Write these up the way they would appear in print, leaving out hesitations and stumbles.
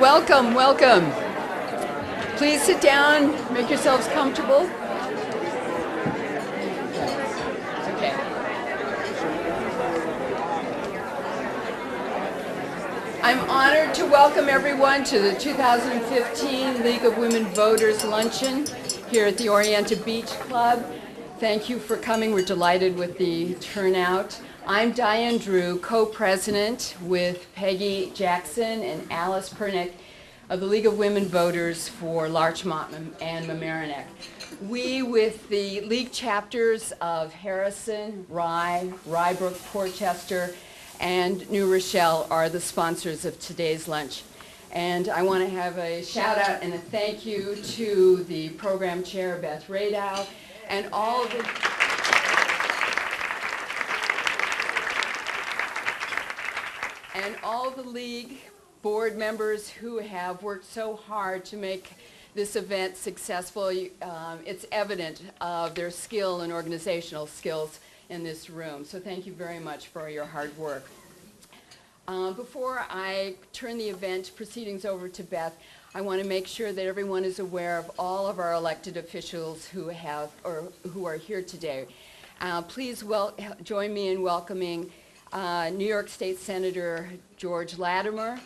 Welcome, welcome. Please sit down, make yourselves comfortable. Okay. I'm honored to welcome everyone to the 2015 League of Women Voters Luncheon here at the Orienta Beach Club. Thank you for coming. We're delighted with the turnout. I'm Diane Drew, co-president with Peggy Jackson and Alice Pernick of the League of Women Voters for Larchmont and Mamaroneck. We, with the league chapters of Harrison, Rye, Rybrook, Portchester, and New Rochelle are the sponsors of today's lunch. And I want to have a shout out and a thank you to the program chair, Beth Radow, and all of the league board members who have worked so hard to make this event successful. It's evident of their skill and organizational skills in this room. So thank you very much for your hard work. Before I turn the event proceedings over to Beth, I want to make sure that everyone is aware of all of our elected officials who are here today. Please join me in welcoming New York State Senator George Latimer,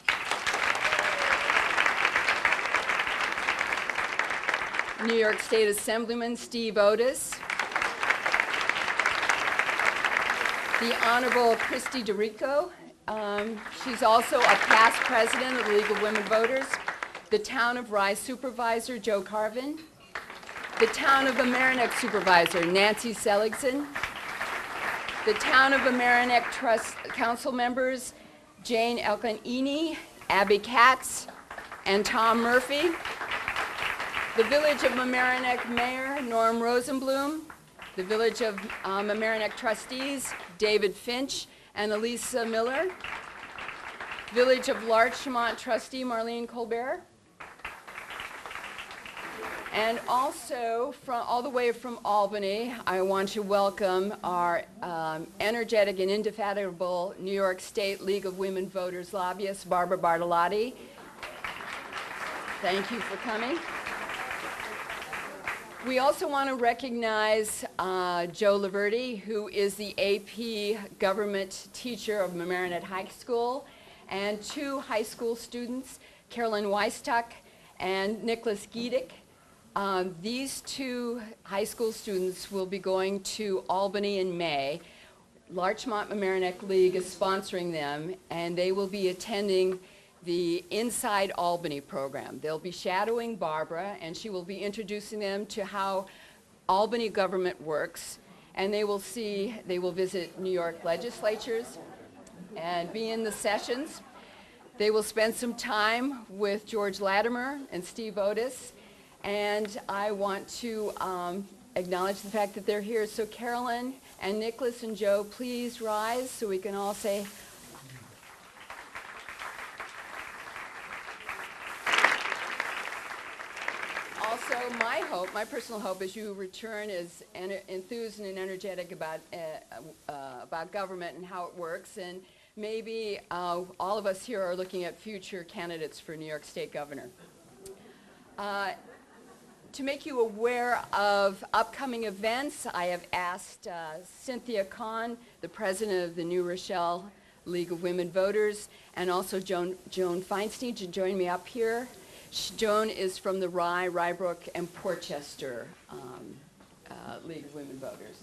New York State Assemblyman Steve Otis, the Honorable Christy DeRico. She's also a past president of the League of Women Voters. The Town of Rye Supervisor Joe Carvin. The Town of Mamaroneck Supervisor Nancy Seligson. The Town of Mamaroneck Trust Council members Jane Elkanini, Abby Katz, and Tom Murphy. The Village of Mamaroneck Mayor Norm Rosenblum. The Village of Mamaroneck Trustees David Finch and Elisa Miller. Village of Larchmont Trustee Marlene Colbert. And also, all the way from Albany, I want to welcome our energetic and indefatigable New York State League of Women Voters lobbyist, Barbara Bartolotti. Thank you for coming. We also want to recognize Joe Laverty, who is the AP government teacher of Mamaroneck High School, and two high school students, Carolyn Weistuck and Nicholas Giedick. These two high school students will be going to Albany in May. Larchmont Mamaroneck League is sponsoring them, and they will be attending the Inside Albany program. They'll be shadowing Barbara, and she will be introducing them to how Albany government works, and they will visit New York legislatures and be in the sessions. They will spend some time with George Latimer and Steve Otis, and I want to acknowledge the fact that they're here. So Carolyn and Nicholas and Joe, please rise so we can all say also, my personal hope is you return as enthused and energetic about government and how it works, and maybe all of us here are looking at future candidates for New York State Governor. To make you aware of upcoming events, I have asked Cynthia Kahn, the president of the New Rochelle League of Women Voters, and also Joan Feinstein to join me up here. Joan is from the Rye, Rybrook, and Portchester League of Women Voters.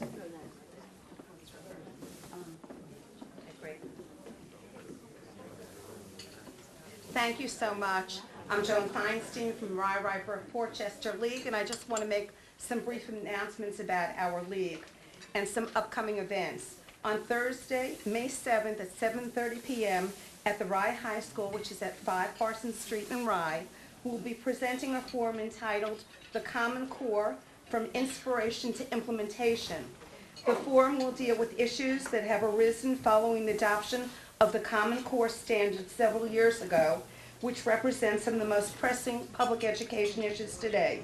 Thank you so much. I'm Joan Feinstein from Rye, Rybrook, Portchester League, and I just want to make some brief announcements about our league and some upcoming events. On Thursday, May 7th at 7:30 p.m. at the Rye High School, which is at 5 Parsons Street in Rye, we will be presenting a forum entitled The Common Core, From Inspiration to Implementation. The forum will deal with issues that have arisen following the adoption of the Common Core standard several years ago, which represents some of the most pressing public education issues today.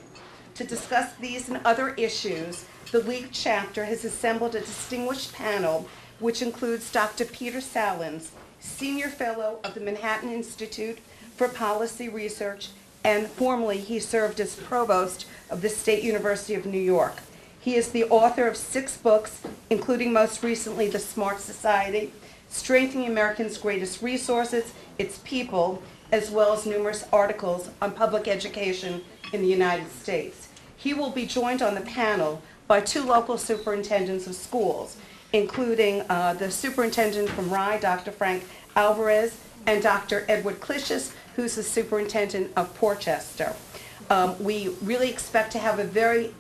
To discuss these and other issues, the League chapter has assembled a distinguished panel, which includes Dr. Peter Salins, Senior Fellow of the Manhattan Institute for Policy Research, and formerly he served as Provost of the State University of New York. He is the author of 6 books, including most recently The Smart Society, Strengthening Americans' Greatest Resources, Its People, as well as numerous articles on public education in the United States. He will be joined on the panel by 2 local superintendents of schools, including the superintendent from Rye, Dr. Frank Alvarez, and Dr. Edward Clishis, who's the superintendent of Portchester. We really expect to have a very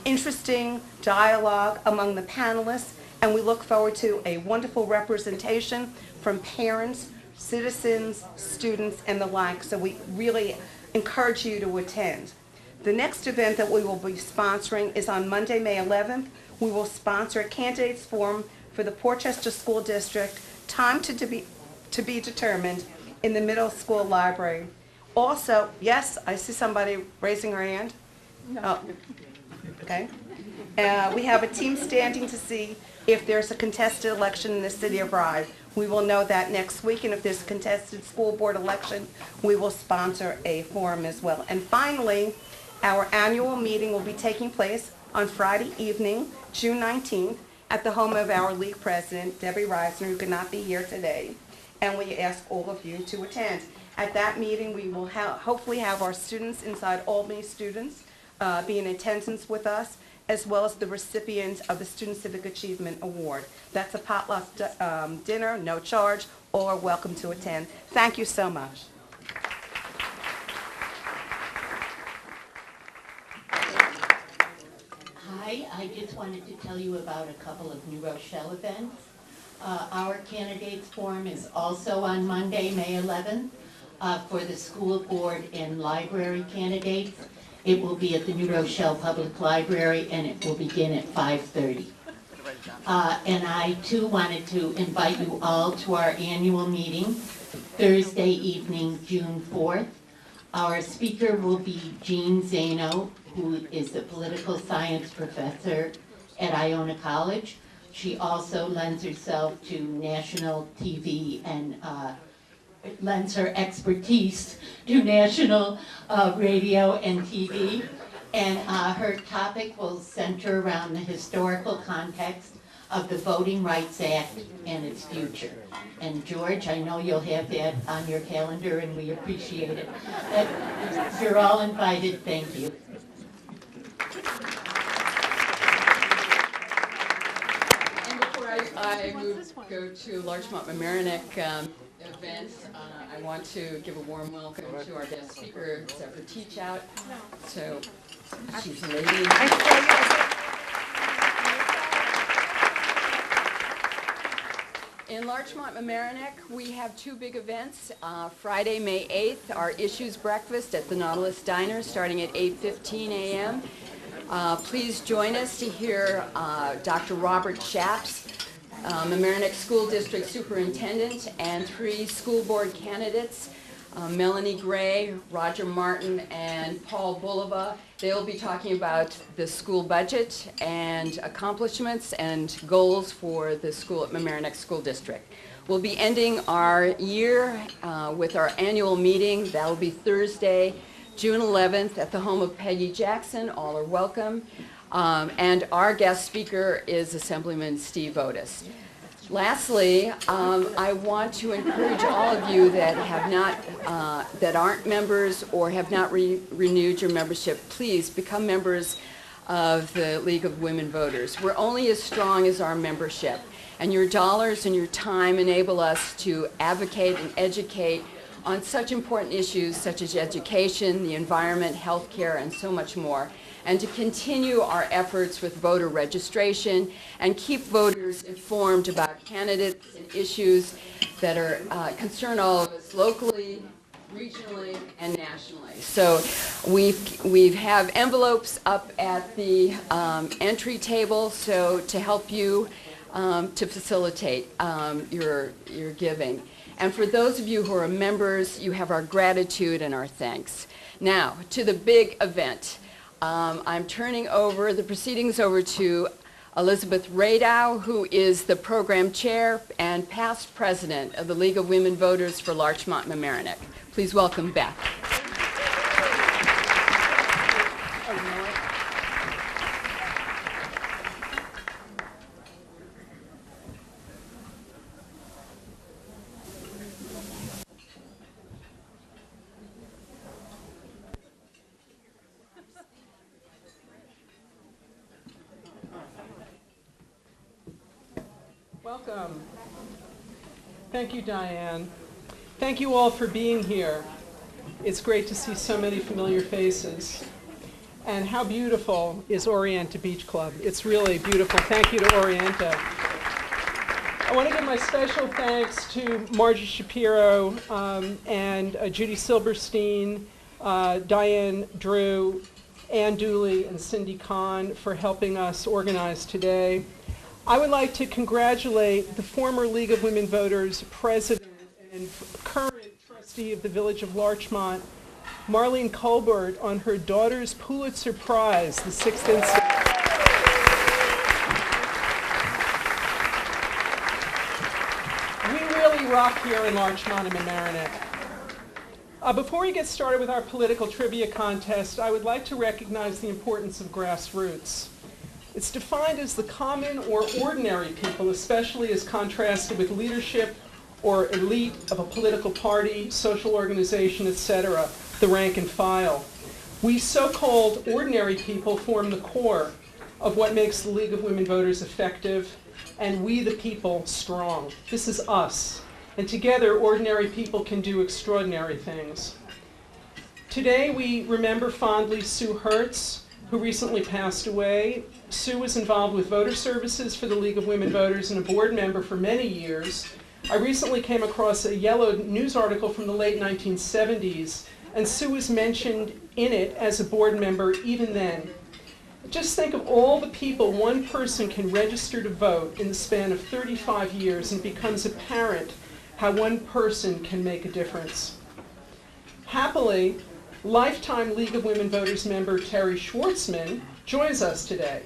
interesting dialogue among the panelists, and we look forward to a wonderful representation from parents, citizens, students, and the like, so we really encourage you to attend. The next event that we will be sponsoring is on Monday, May 11th. We will sponsor a candidates forum for the Portchester School District, time to be determined, in the middle school library. Also, yes, I see somebody raising her hand. No. Oh, okay. We have a team standing to see if there's a contested election in the city of Rye. We will know that next week, and if there's a contested school board election, we will sponsor a forum as well. And finally, our annual meeting will be taking place on Friday evening, June 19th, at the home of our league president, Debbie Reisner, who could not be here today, and we ask all of you to attend. At that meeting, we will hopefully have our students, inside Albany students, be in attendance with us, as well as the recipient of the Student Civic Achievement Award. That's a potluck dinner, no charge. All are welcome to attend. Thank you so much. Hi, I just wanted to tell you about a couple of New Rochelle events. Our candidates forum is also on Monday, May 11th, for the school board and library candidates. It will be at the New Rochelle Public Library, and it will begin at 5:30. And I, too, wanted to invite you all to our annual meeting, Thursday evening, June 4th. Our speaker will be Jean Zaino, who is the political science professor at Iona College. She also lends herself to national TV and lends her expertise to national radio and TV. And her topic will center around the historical context of the Voting Rights Act and its future. And George, I know you'll have that on your calendar, and we appreciate it. You're all invited. Thank you. And before I go to Larchmont Mamaroneck events, I want to give a warm welcome to our guest speaker, Zephyr Teachout. So she's a lady. In Larchmont Mamaroneck, we have 2 big events. Friday, May 8th, our Issues Breakfast at the Nautilus Diner, starting at 8:15 a.m. Please join us to hear Dr. Robert Chaps, Mamaroneck School District Superintendent, and 3 school board candidates, Melanie Gray, Roger Martin, and Paul Bulova. They'll be talking about the school budget and accomplishments and goals for the school at Mamaroneck School District. We'll be ending our year with our annual meeting. That'll be Thursday, June 11th at the home of Peggy Jackson. All are welcome. And our guest speaker is Assemblyman Steve Otis. Lastly, I want to encourage all of you that have not, that aren't members or have not renewed your membership, please become members of the League of Women Voters. We're only as strong as our membership, and your dollars and your time enable us to advocate and educate on such important issues such as education, the environment, healthcare, and so much more, and to continue our efforts with voter registration and keep voters informed about candidates and issues that are concern all of us locally, regionally, and nationally. So we have envelopes up at the entry table, so to help you to facilitate your giving. And for those of you who are members, you have our gratitude and our thanks. Now, to the big event. I'm turning over the proceedings over to Elizabeth Radow, who is the program chair and past president of the League of Women Voters for Larchmont Mamaroneck. Please welcome Beth. Welcome. Thank you, Diane. Thank you all for being here. It's great to see so many familiar faces. And how beautiful is Orienta Beach Club? It's really beautiful. Thank you to Orienta. I want to give my special thanks to Margie Shapiro and Judy Silberstein, Diane Drew, Ann Dooley, and Cindy Kahn for helping us organize today. I would like to congratulate the former League of Women Voters president and current trustee of the Village of Larchmont, Marlene Colbert, on her daughter's Pulitzer Prize, the 6th instance. We really rock here in Larchmont and Mamaroneck. Before we get started with our political trivia contest, I would like to recognize the importance of grassroots. It's defined as the common or ordinary people, especially as contrasted with leadership or elite of a political party, social organization, etc., the rank and file. We so-called ordinary people form the core of what makes the League of Women Voters effective, and we the people strong. This is us. And together, ordinary people can do extraordinary things. Today, we remember fondly Sue Hertz, who recently passed away. Sue was involved with voter services for the League of Women Voters and a board member for many years. I recently came across a yellow news article from the late 1970s, and Sue was mentioned in it as a board member even then. Just think of all the people one person can register to vote in the span of 35 years, and it becomes apparent how one person can make a difference. Happily, lifetime League of Women Voters member Terry Schwartzman joins us today.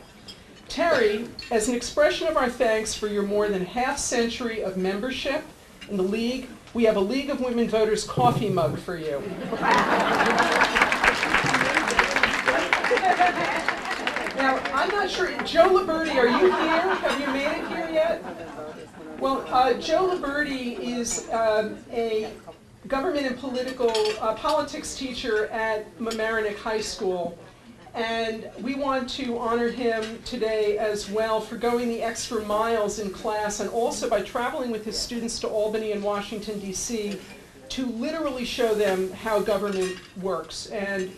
Terry, as an expression of our thanks for your more than half-century of membership in the League, we have a League of Women Voters coffee mug for you. Now, I'm not sure, Joe Liberti, are you here? Have you made it here yet? Well, Joe Liberti is a government and politics teacher at Mamaroneck High School, and we want to honor him today as well for going the extra miles in class and also by traveling with his students to Albany and Washington, D.C. to literally show them how government works. And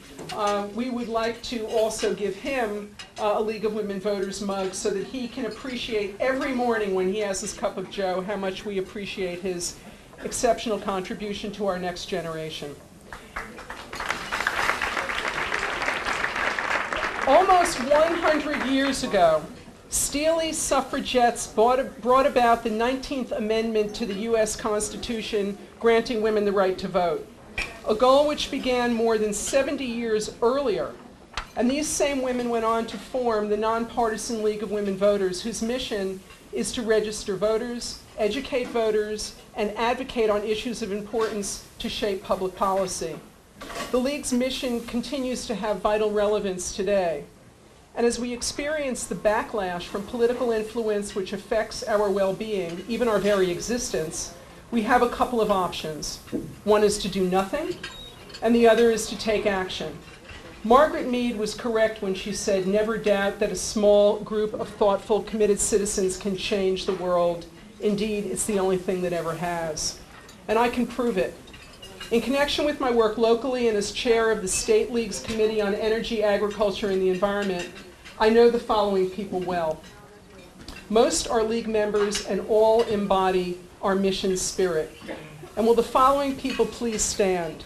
we would like to also give him a League of Women Voters mug so that he can appreciate every morning when he has his cup of joe how much we appreciate his exceptional contribution to our next generation. Almost 100 years ago, steely suffragettes brought about the 19th Amendment to the U.S. Constitution, granting women the right to vote, a goal which began more than 70 years earlier. And these same women went on to form the nonpartisan League of Women Voters, whose mission is to register voters, educate voters, and advocate on issues of importance to shape public policy. The League's mission continues to have vital relevance today. And as we experience the backlash from political influence which affects our well-being, even our very existence, we have a couple of options. One is to do nothing, and the other is to take action. Margaret Mead was correct when she said, "Never doubt that a small group of thoughtful, committed citizens can change the world. Indeed, it's the only thing that ever has." And I can prove it. In connection with my work locally and as chair of the State League's Committee on Energy, Agriculture, and the Environment, I know the following people well. Most are League members and all embody our mission spirit. And will the following people please stand?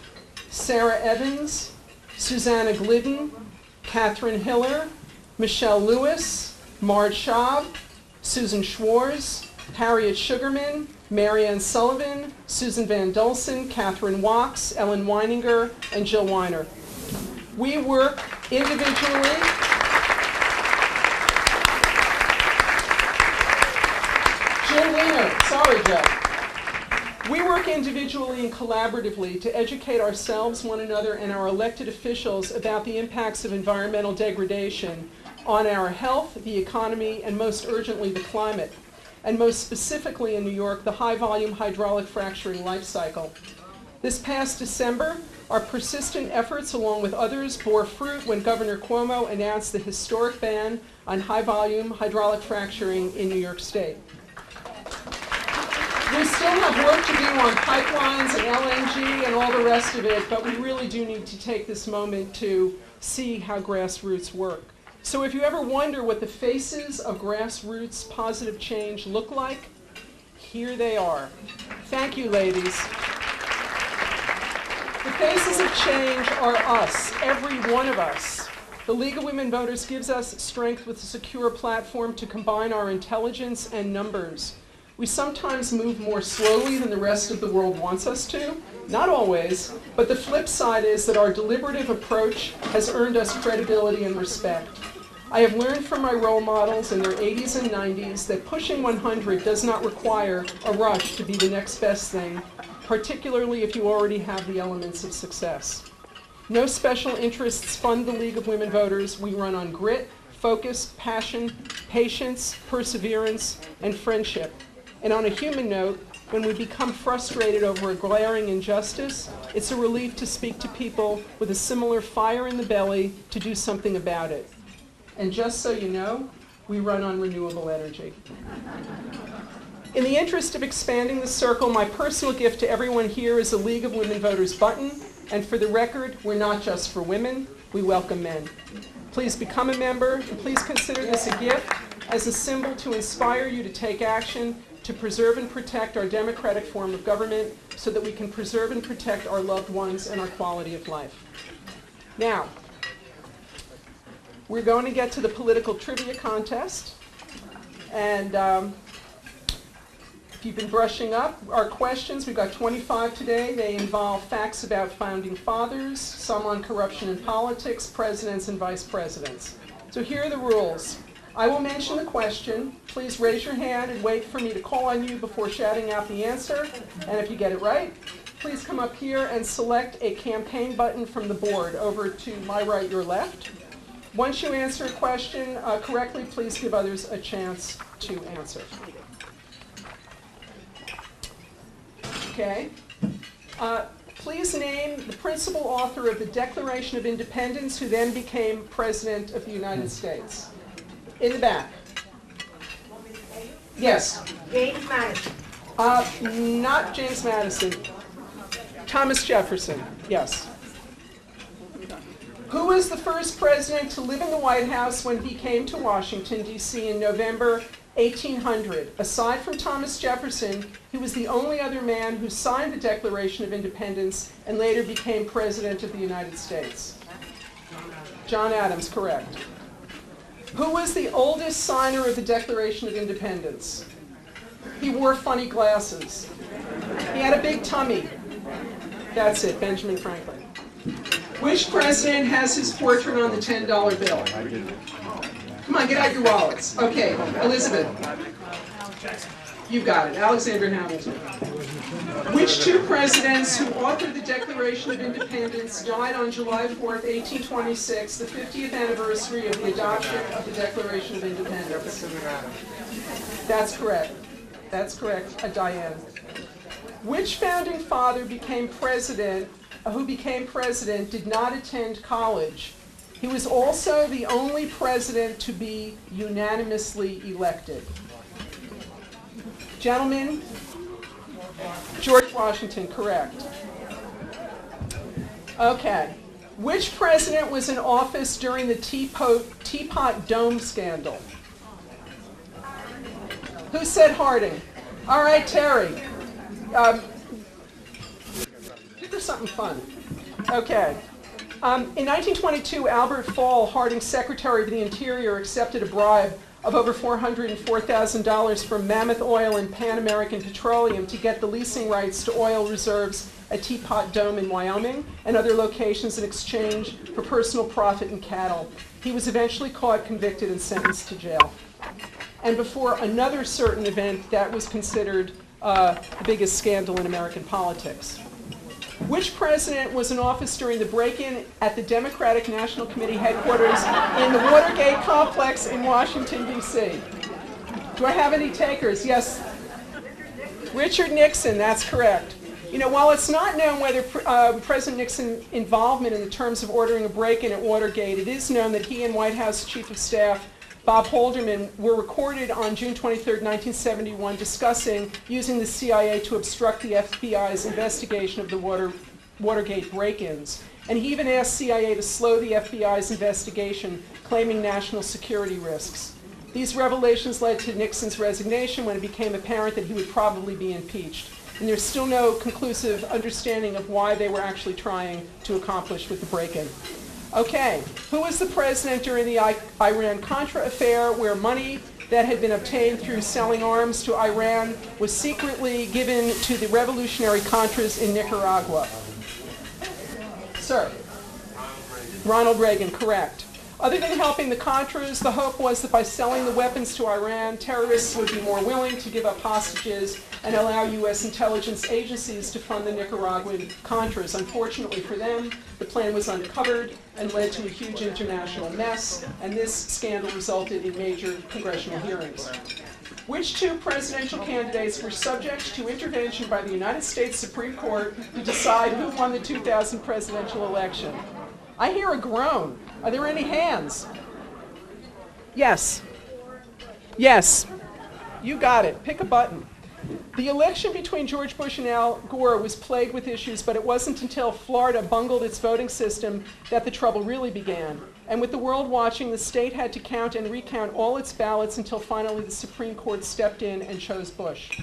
Sarah Evans, Susanna Glidden, Catherine Hiller, Michelle Lewis, Marge Schaub, Susan Schwarz, Harriet Sugarman, Marianne Sullivan, Susan Van Dulsen, Catherine Wachs, Ellen Weininger, and Jill Weiner. We work individually little leaner. Sorry, Joe. We work individually and collaboratively to educate ourselves, one another, and our elected officials about the impacts of environmental degradation on our health, the economy, and most urgently, the climate. And most specifically in New York, the high-volume hydraulic fracturing life cycle. This past December, our persistent efforts, along with others, bore fruit when Governor Cuomo announced the historic ban on high-volume hydraulic fracturing in New York State. We still have work to do on pipelines and LNG and all the rest of it, but we really do need to take this moment to see how grassroots work. So if you ever wonder what the faces of grassroots positive change look like, here they are. Thank you, ladies. The faces of change are us, every one of us. The League of Women Voters gives us strength with a secure platform to combine our intelligence and numbers. We sometimes move more slowly than the rest of the world wants us to. Not always, but the flip side is that our deliberative approach has earned us credibility and respect. I have learned from my role models in their 80s and 90s that pushing 100 does not require a rush to be the next best thing, particularly if you already have the elements of success. No special interests fund the League of Women Voters. We run on grit, focus, passion, patience, perseverance, and friendship. And on a human note, when we become frustrated over a glaring injustice, it's a relief to speak to people with a similar fire in the belly to do something about it. And just so you know, we run on renewable energy. In the interest of expanding the circle, my personal gift to everyone here is a League of Women Voters button. And for the record, we're not just for women, we welcome men. Please become a member, and please consider this a gift as a symbol to inspire you to take action to preserve and protect our democratic form of government so that we can preserve and protect our loved ones and our quality of life. Now, we're going to get to the political trivia contest. And if you've been brushing up, our questions, we've got 25 today. They involve facts about founding fathers, some on corruption in politics, presidents and vice presidents. So here are the rules. I will mention the question. Please raise your hand and wait for me to call on you before shouting out the answer. And if you get it right, please come up here and select a campaign button from the board over to my right, your left. Once you answer a question correctly, please give others a chance to answer. Okay. Please name the principal author of the Declaration of Independence, who then became President of the United States. In the back. Yes. James Madison. Not James Madison. Thomas Jefferson. Yes. Who was the first president to live in the White House when he came to Washington, D.C. in November 1800? Aside from Thomas Jefferson, he was the only other man who signed the Declaration of Independence and later became President of the United States. John Adams, correct. Who was the oldest signer of the Declaration of Independence? He wore funny glasses. He had a big tummy. That's it, Benjamin Franklin. Which president has his portrait on the $10 bill? Come on, get out your wallets. Okay, Elizabeth. You got it, Alexander Hamilton. Which two presidents who authored the Declaration of Independence died on July 4th, 1826, the 50th anniversary of the adoption of the Declaration of Independence? That's correct. That's correct, Diane. Which founding father became president, who became president, did not attend college? He was also the only president to be unanimously elected. Gentlemen, George Washington, correct. Okay. Which president was in office during the Teapot Dome scandal? Who said Harding? All right, Terry. Give her something fun. Okay. In 1922, Albert Fall, Harding's Secretary of the Interior, accepted a bribe of over $404,000 from Mammoth Oil and Pan American Petroleum to get the leasing rights to oil reserves at Teapot Dome in Wyoming and other locations in exchange for personal profit and cattle. He was eventually caught, convicted, and sentenced to jail. and before another certain event that was considered the biggest scandal in American politics. Which president was in office during the break-in at the Democratic National Committee headquarters in the Watergate complex in Washington, D.C.? Do I have any takers? Yes. Richard Nixon, that's correct. You know, while it's not known whether President Nixon's involvement in the terms of ordering a break-in at Watergate, it is known that he and White House Chief of Staff Bob Haldeman were recorded on June 23, 1971, discussing using the CIA to obstruct the FBI's investigation of the Watergate break-ins. And he even asked CIA to slow the FBI's investigation, claiming national security risks. These revelations led to Nixon's resignation when it became apparent that he would probably be impeached. And there's still no conclusive understanding of why they were actually trying to accomplish with the break-in. Okay, who was the president during the Iran-Contra affair, where money that had been obtained through selling arms to Iran was secretly given to the revolutionary Contras in Nicaragua? Sir? Ronald Reagan, correct. Other than helping the Contras, the hope was that by selling the weapons to Iran, terrorists would be more willing to give up hostages and allow U.S. intelligence agencies to fund the Nicaraguan Contras. Unfortunately for them, the plan was uncovered and led to a huge international mess, and this scandal resulted in major congressional hearings. Which two presidential candidates were subject to intervention by the United States Supreme Court to decide who won the 2000 presidential election? I hear a groan. Are there any hands? Yes. Yes. You got it. Pick a button. The election between George Bush and Al Gore was plagued with issues, but it wasn't until Florida bungled its voting system that the trouble really began. And with the world watching, the state had to count and recount all its ballots until finally the Supreme Court stepped in and chose Bush.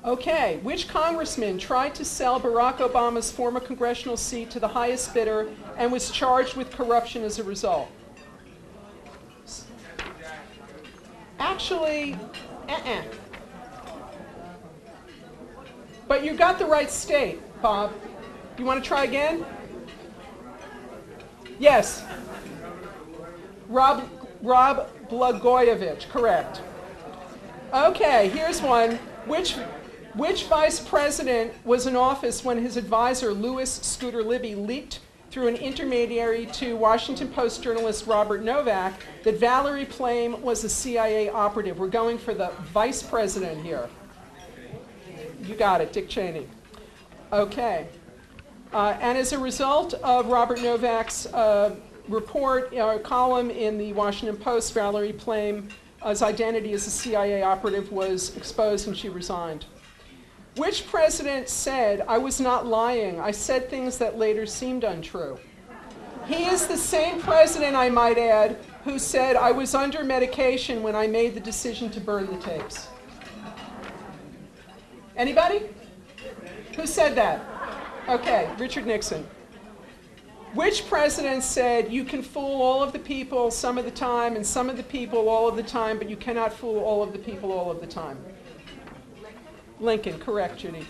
Okay, which congressman tried to sell Barack Obama's former congressional seat to the highest bidder and was charged with corruption as a result? Actually, But you got the right state, Bob. You want to try again? Yes. Rob Blagojevich, correct. Okay, here's one. Which vice president was in office when his advisor, Louis Scooter Libby, leaked through an intermediary to Washington Post journalist Robert Novak that Valerie Plame was a CIA operative? We're going for the vice president here. You got it, Dick Cheney. Okay. And as a result of Robert Novak's report, column in the Washington Post, Valerie Plame's identity as a CIA operative was exposed and she resigned. Which president said, "I was not lying, I said things that later seemed untrue"? He is the same president, I might add, who said, "I was under medication when I made the decision to burn the tapes." Anybody? Who said that? Okay, Richard Nixon. Which president said, "You can fool all of the people some of the time and some of the people all of the time, but you cannot fool all of the people all of the time"? Lincoln, correct, Judy.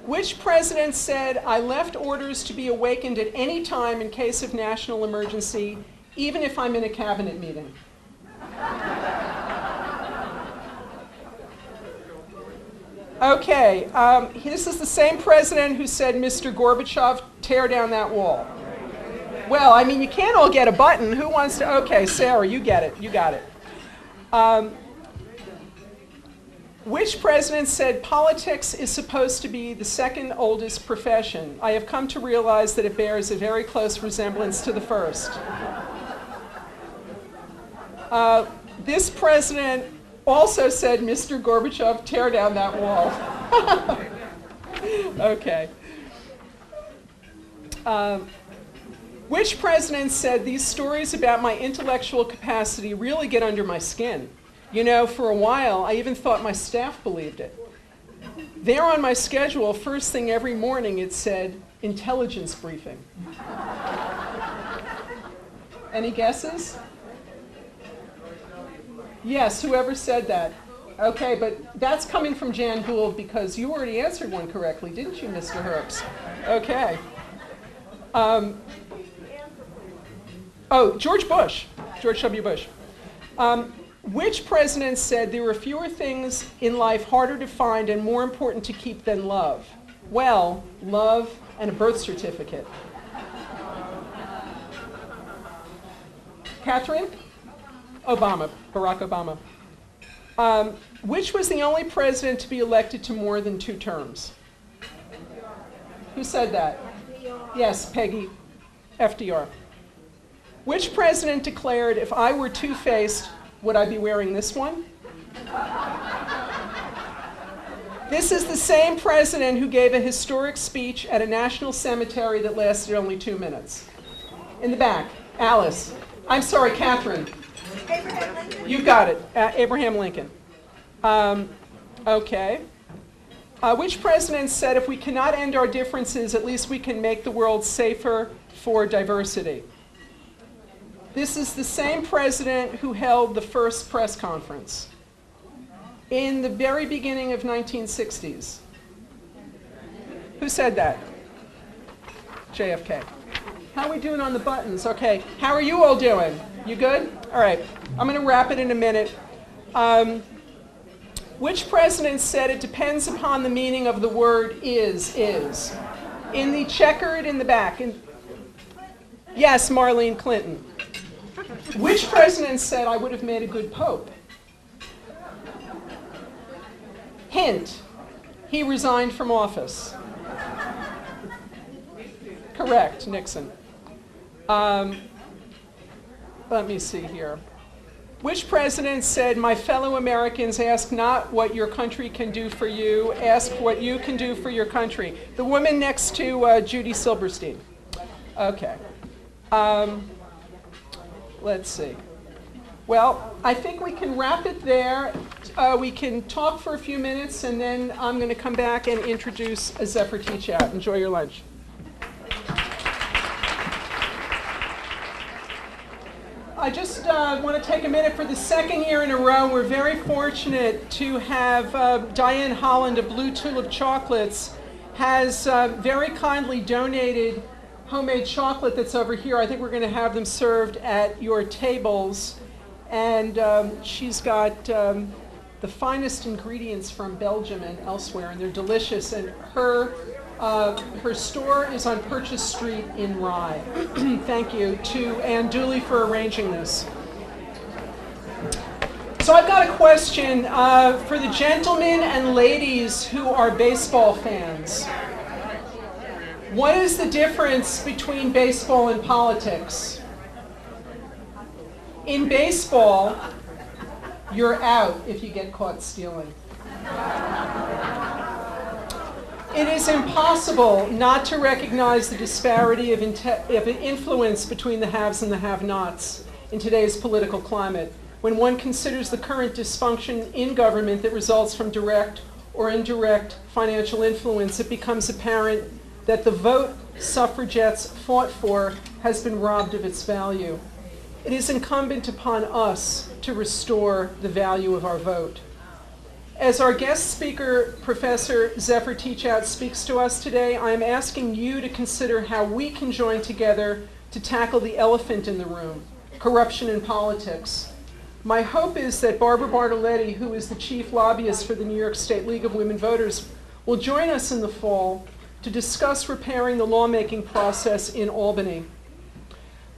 Which president said, "I left orders to be awakened at any time in case of national emergency, even if I'm in a cabinet meeting"? Okay, this is the same president who said, "Mr. Gorbachev, tear down that wall." Well, I mean, you can't all get a button. Who wants to? Okay, Sarah, you get it. You got it. Which president said, "Politics is supposed to be the second oldest profession. I have come to realize that it bears a very close resemblance to the first"? This president also said, "Mr. Gorbachev, tear down that wall." Okay. Which president said, "These stories about my intellectual capacity really get under my skin. You know, for a while, I even thought my staff believed it. There on my schedule, first thing every morning, it said, 'Intelligence briefing.'" Any guesses? Yes, whoever said that. Okay, but that's coming from Jan Gould because you already answered one correctly, didn't you, Mr. Herbst? Okay. Oh, George Bush. George W. Bush. Which president said there are fewer things in life harder to find and more important to keep than love? Well, love and a birth certificate. Catherine? Obama, Barack Obama. Which was the only president to be elected to more than 2 terms? Who said that? Yes, Peggy. FDR. Which president declared, if I were two-faced, would I be wearing this one? This is the same president who gave a historic speech at a national cemetery that lasted only 2 minutes. In the back, Alice. I'm sorry, Catherine. Abraham Lincoln? You got it, Abraham Lincoln. Okay. Which president said, if we cannot end our differences, at least we can make the world safer for diversity? This is the same president who held the first press conference in the very beginning of 1960s. Who said that? JFK. How are we doing on the buttons? Okay. How are you all doing? You good? All right. I'm going to wrap it in a minute. Which president said it depends upon the meaning of the word is? In the checkered in the back. Yes, Marlene Clinton. Which president said I would have made a good pope? Hint, he resigned from office. Correct, Nixon. Let me see here. Which president said, my fellow Americans, ask not what your country can do for you, ask what you can do for your country? The woman next to Judy Silberstein. Okay. Let's see. Well, I think we can wrap it there. We can talk for a few minutes, and then I'm going to come back and introduce a Zephyr Teachout. Enjoy your lunch. I just want to take a minute. For the second year in a row, we're very fortunate to have Diane Holland of Blue Tulip Chocolates has very kindly donated homemade chocolate that's over here. I think we're going to have them served at your tables. And she's got the finest ingredients from Belgium and elsewhere, and they're delicious. And her store is on Purchase Street in Rye. Thank you to Ann Dooley for arranging this. So I've got a question for the gentlemen and ladies who are baseball fans. What is the difference between baseball and politics? In baseball, you're out if you get caught stealing. It is impossible not to recognize the disparity of influence between the haves and the have-nots in today's political climate, when one considers the current dysfunction in government that results from direct or indirect financial influence. It becomes apparent that the vote suffragettes fought for has been robbed of its value. It is incumbent upon us to restore the value of our vote. As our guest speaker, Professor Zephyr Teachout, speaks to us today, I am asking you to consider how we can join together to tackle the elephant in the room, corruption in politics. My hope is that Barbara Bartoletti, who is the chief lobbyist for the New York State League of Women Voters, will join us in the fall to discuss repairing the lawmaking process in Albany.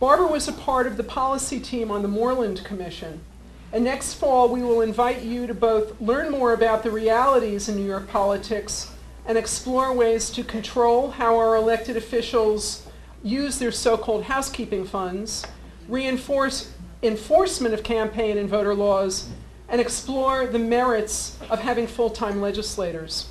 Barbara was a part of the policy team on the Moreland Commission, and next fall we will invite you to both learn more about the realities in New York politics and explore ways to control how our elected officials use their so-called housekeeping funds, reinforce enforcement of campaign and voter laws, and explore the merits of having full-time legislators.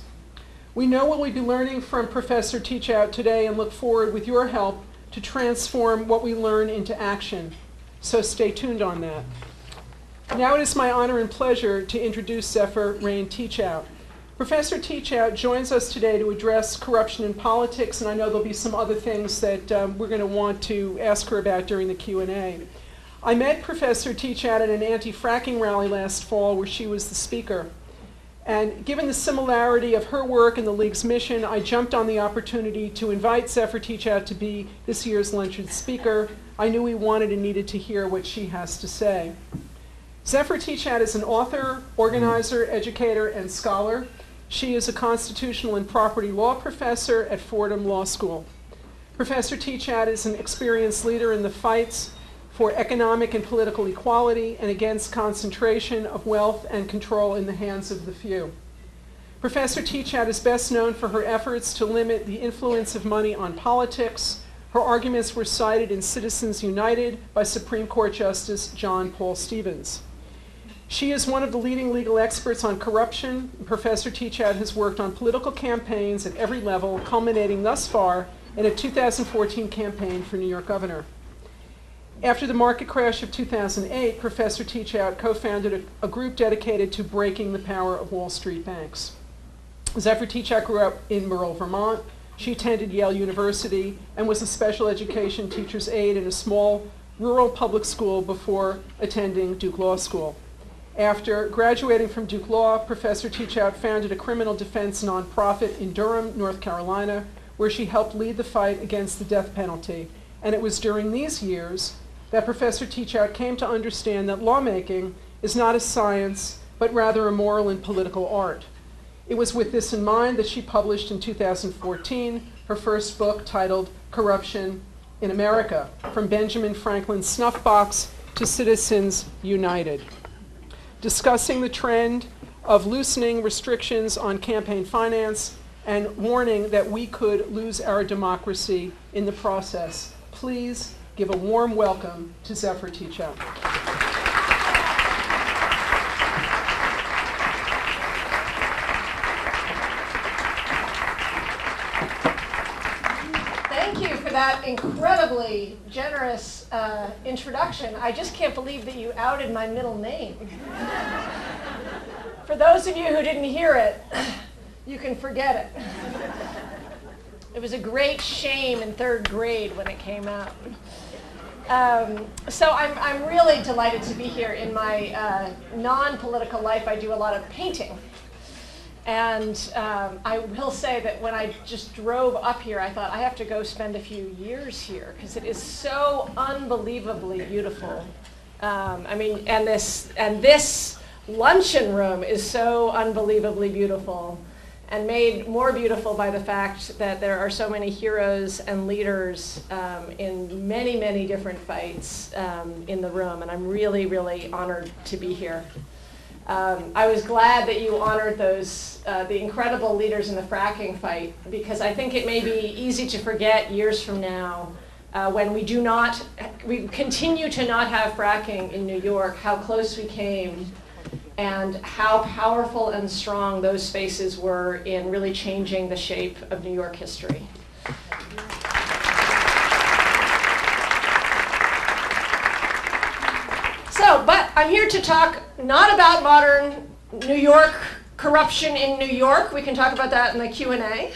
We know what we'll be learning from Professor Teachout today and look forward, with your help, to transform what we learn into action. So stay tuned on that. Now it is my honor and pleasure to introduce Zephyr Rain Teachout. Professor Teachout joins us today to address corruption in politics, and I know there'll be some other things that we're going to want to ask her about during the Q&A. I met Professor Teachout at an anti-fracking rally last fall where she was the speaker. And given the similarity of her work and the League's mission, I jumped on the opportunity to invite Zephyr Teachout to be this year's luncheon speaker. I knew we wanted and needed to hear what she has to say. Zephyr Teachout is an author, organizer, educator, and scholar. She is a constitutional and property law professor at Fordham Law School. Professor Teachout is an experienced leader in the fights for economic and political equality and against concentration of wealth and control in the hands of the few. Professor Teachout is best known for her efforts to limit the influence of money on politics. Her arguments were cited in Citizens United by Supreme Court Justice John Paul Stevens. She is one of the leading legal experts on corruption. Professor Teachout has worked on political campaigns at every level, culminating thus far in a 2014 campaign for New York governor. After the market crash of 2008, Professor Teachout co-founded a group dedicated to breaking the power of Wall Street banks. Zephyr Teachout grew up in Merle, Vermont. She attended Yale University and was a special education teacher's aide in a small rural public school before attending Duke Law School. After graduating from Duke Law, Professor Teachout founded a criminal defense nonprofit in Durham, North Carolina, where she helped lead the fight against the death penalty. And it was during these years that Professor Teachout came to understand that lawmaking is not a science, but rather a moral and political art. It was with this in mind that she published in 2014 her first book titled Corruption in America, From Benjamin Franklin's Snuff Box to Citizens United, discussing the trend of loosening restrictions on campaign finance and warning that we could lose our democracy in the process. Please give a warm welcome to Zephyr Teachout. Thank you for that incredibly generous introduction. I just can't believe that you outed my middle name. For those of you who didn't hear it, you can forget it. It was a great shame in third grade when it came out. So I'm really delighted to be here. In my non-political life, I do a lot of painting. And I will say that when I just drove up here, I thought I have to go spend a few years here because it is so unbelievably beautiful. And this luncheon room is so unbelievably beautiful, and made more beautiful by the fact that there are so many heroes and leaders in many, many different fights in the room, and I'm really, really honored to be here. I was glad that you honored those, the incredible leaders in the fracking fight, because I think it may be easy to forget years from now when we continue to not have fracking in New York, how close we came and how powerful and strong those spaces were in really changing the shape of New York history. But I'm here to talk not about modern New York corruption in New York. We can talk about that in the Q&A.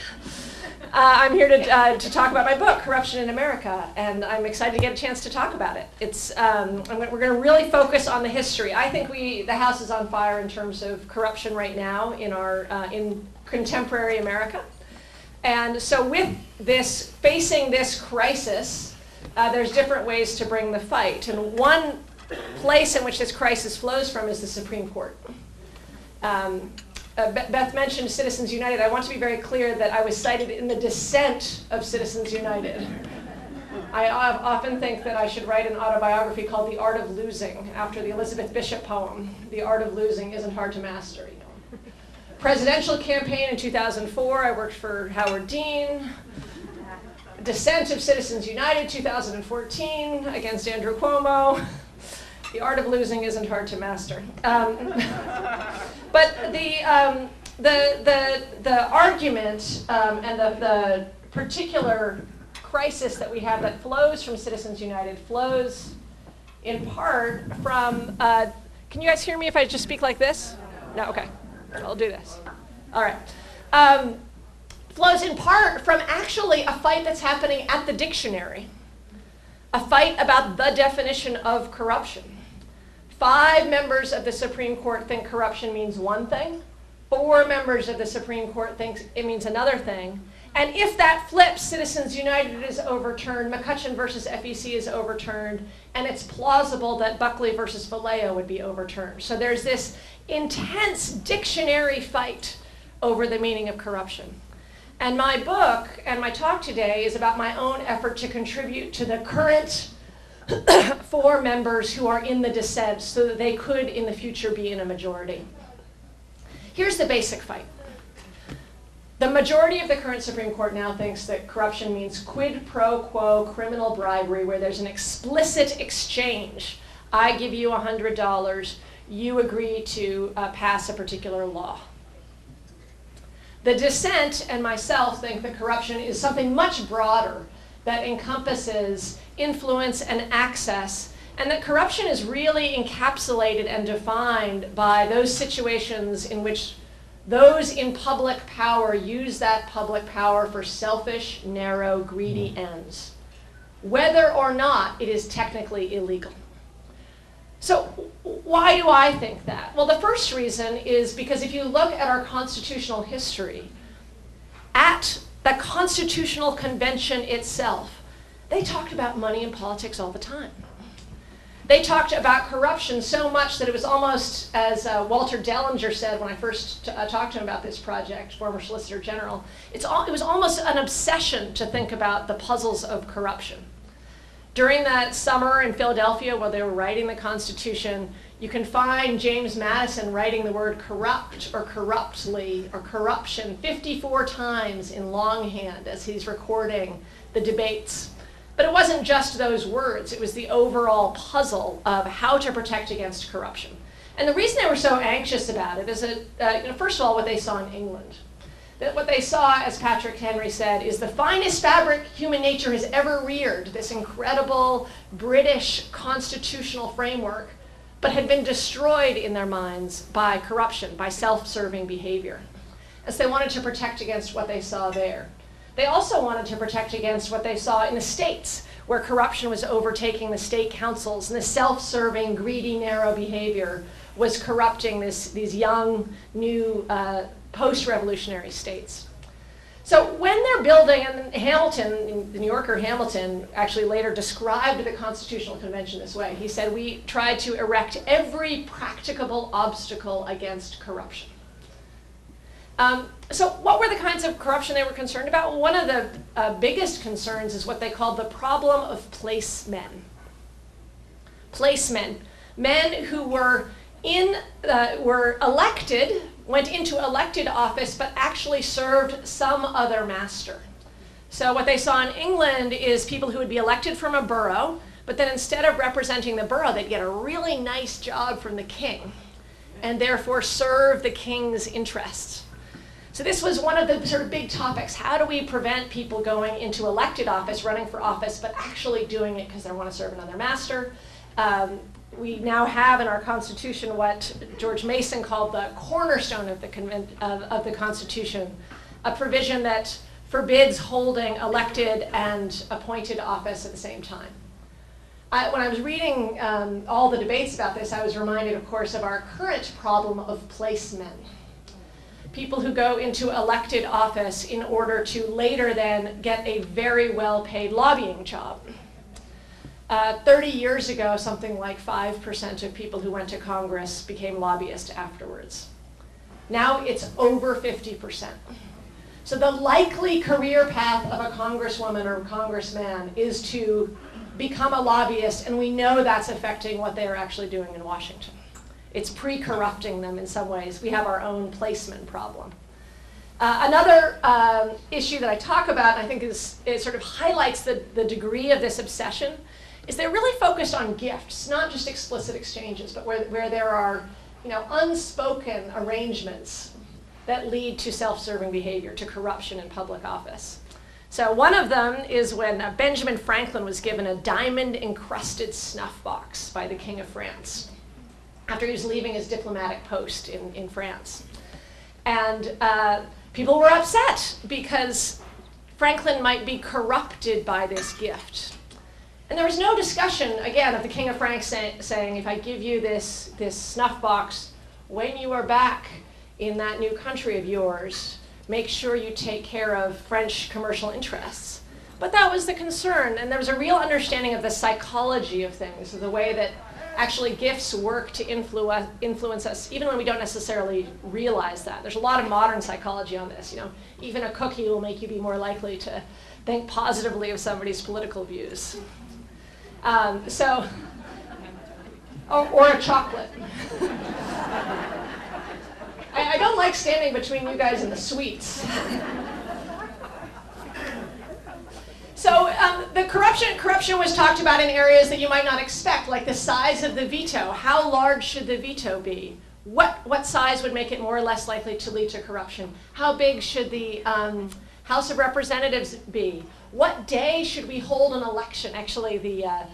I'm here to talk about my book, Corruption in America, and I'm excited to get a chance to talk about it. We're going to really focus on the history. I think the house is on fire in terms of corruption right now in contemporary America. And so with facing this crisis, there's different ways to bring the fight. And one place in which this crisis flows from is the Supreme Court. Beth mentioned Citizens United. I want to be very clear that I was cited in the dissent of Citizens United. I often think that I should write an autobiography called The Art of Losing, after the Elizabeth Bishop poem, The Art of Losing Isn't Hard to Master. Presidential campaign in 2004, I worked for Howard Dean. Dissent of Citizens United 2014 against Andrew Cuomo. The art of losing isn't hard to master. But the argument and the particular crisis that we have that flows from Citizens United flows in part from, can you guys hear me if I just speak like this? No, okay, I'll do this. All right. Flows in part from actually a fight that's happening at the dictionary, a fight about the definition of corruption. 5 members of the Supreme Court think corruption means one thing. 4 members of the Supreme Court think it means another thing. And if that flips, Citizens United is overturned, McCutcheon versus FEC is overturned, and it's plausible that Buckley versus Vallejo would be overturned. So there's this intense dictionary fight over the meaning of corruption. And my book and my talk today is about my own effort to contribute to the current 4 members who are in the dissent so that they could in the future be in a majority. Here's the basic fight. The majority of the current Supreme Court now thinks that corruption means quid pro quo criminal bribery, where there's an explicit exchange. I give you $100, you agree to pass a particular law. The dissent and myself think that corruption is something much broader that encompasses influence and access, and that corruption is really encapsulated and defined by those situations in which those in public power use that public power for selfish, narrow, greedy ends, whether or not it is technically illegal. So why do I think that? Well, the first reason is because if you look at our constitutional history, at the Constitutional Convention itself, they talked about money in politics all the time. They talked about corruption so much that it was almost, as Walter Dellinger said when I first talked to him about this project, former Solicitor General, it was almost an obsession to think about the puzzles of corruption. During that summer in Philadelphia while they were writing the Constitution, you can find James Madison writing the word corrupt or corruptly or corruption 54 times in longhand as he's recording the debates. But it wasn't just those words, it was the overall puzzle of how to protect against corruption. And the reason they were so anxious about it is that, first of all, what they saw in England. That what they saw, as Patrick Henry said, is the finest fabric human nature has ever reared, this incredible British constitutional framework, but had been destroyed in their minds by corruption, by self-serving behavior. And so they wanted to protect against what they saw there. They also wanted to protect against what they saw in the states, where corruption was overtaking the state councils, and the self-serving, greedy, narrow behavior was corrupting these young, new, post-revolutionary states. So when they're building, and Hamilton, the New Yorker Hamilton, actually later described the Constitutional Convention this way. He said, we tried to erect every practicable obstacle against corruption. So what were the kinds of corruption they were concerned about? One of the biggest concerns is what they called the problem of placemen. Placemen, men who were elected, went into elected office, but actually served some other master. So what they saw in England is people who would be elected from a borough, but then instead of representing the borough, they'd get a really nice job from the king, and therefore serve the king's interests. So this was one of the sort of big topics. How do we prevent people going into elected office, running for office, but actually doing it because they want to serve another master? We now have in our Constitution what George Mason called the cornerstone of the Constitution, a provision that forbids holding elected and appointed office at the same time. When I was reading all the debates about this, I was reminded, of course, of our current problem of placemen. People who go into elected office in order to later then get a very well-paid lobbying job. 30 years ago, something like 5% of people who went to Congress became lobbyists afterwards. Now it's over 50%. So the likely career path of a congresswoman or congressman is to become a lobbyist, and we know that's affecting what they are actually doing in Washington. It's pre-corrupting them in some ways. We have our own placement problem. Another issue that I talk about, and I think it sort of highlights the degree of this obsession, is they're really focused on gifts, not just explicit exchanges, but where there are unspoken arrangements that lead to self-serving behavior, to corruption in public office. So one of them is when Benjamin Franklin was given a diamond-encrusted snuff box by the King of France after he was leaving his diplomatic post in France. And people were upset because Franklin might be corrupted by this gift. And there was no discussion, again, of the King of France saying, if I give you this snuff box, when you are back in that new country of yours, make sure you take care of French commercial interests. But that was the concern, and there was a real understanding of the psychology of things, of the way that actually gifts work to influence us, even when we don't necessarily realize that. There's a lot of modern psychology on this. Even a cookie will make you be more likely to think positively of somebody's political views. Or a chocolate. I don't like standing between you guys and the sweets. So the corruption was talked about in areas that you might not expect, like the size of the veto. How large should the veto be? What size would make it more or less likely to lead to corruption? How big should the House of Representatives be? What day should we hold an election? Actually, the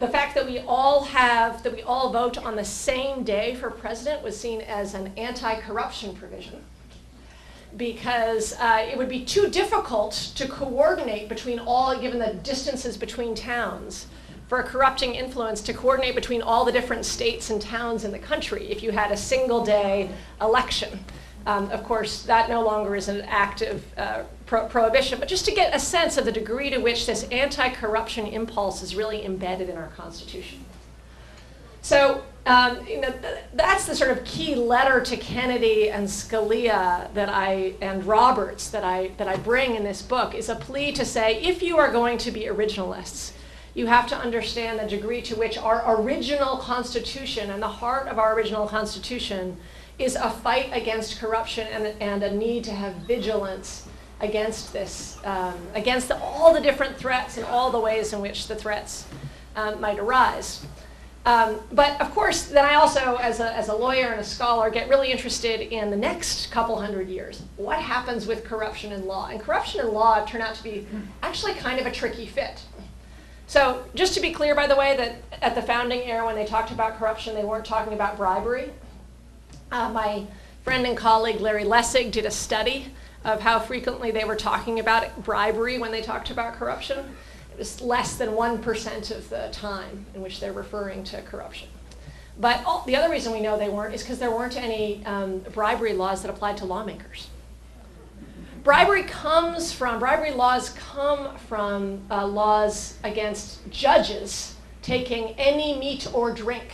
fact that we all vote on the same day for president was seen as an anti-corruption provision, because it would be too difficult to coordinate between given the distances between towns, for a corrupting influence to coordinate between all the different states and towns in the country if you had a single day election. Of course, that no longer is an active prohibition, but just to get a sense of the degree to which this anti-corruption impulse is really embedded in our Constitution. So that's the sort of key letter to Kennedy and Scalia and Roberts that I bring in this book, is a plea to say, if you are going to be originalists, you have to understand the degree to which our original Constitution and the heart of our original Constitution is a fight against corruption and a need to have vigilance against this, against all the different threats and all the ways in which the threats might arise. But of course, then I also, as a lawyer and a scholar, get really interested in the next couple hundred years. What happens with corruption in law? And corruption in law turned out to be actually kind of a tricky fit. So just to be clear, by the way, that at the founding era, when they talked about corruption, they weren't talking about bribery. My friend and colleague Larry Lessig did a study of how frequently they were talking about bribery when they talked about corruption. It was less than 1% of the time in which they're referring to corruption. But the other reason we know they weren't is because there weren't any bribery laws that applied to lawmakers. Bribery laws come from laws against judges taking any meat or drink,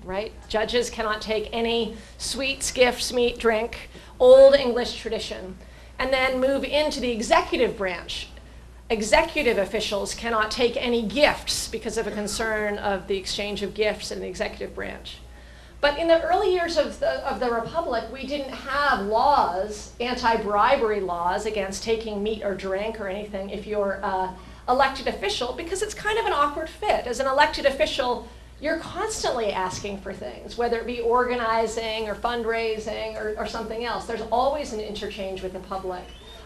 right? Judges cannot take any sweets, gifts, meat, drink, old English tradition, and then move into the executive branch. Executive officials cannot take any gifts because of a concern of the exchange of gifts in the executive branch. But in the early years of the Republic, we didn't have laws, anti-bribery laws against taking meat or drink or anything if you're an elected official, because it's kind of an awkward fit. As an elected official, you're constantly asking for things, whether it be organizing or fundraising or something else. There's always an interchange with the public,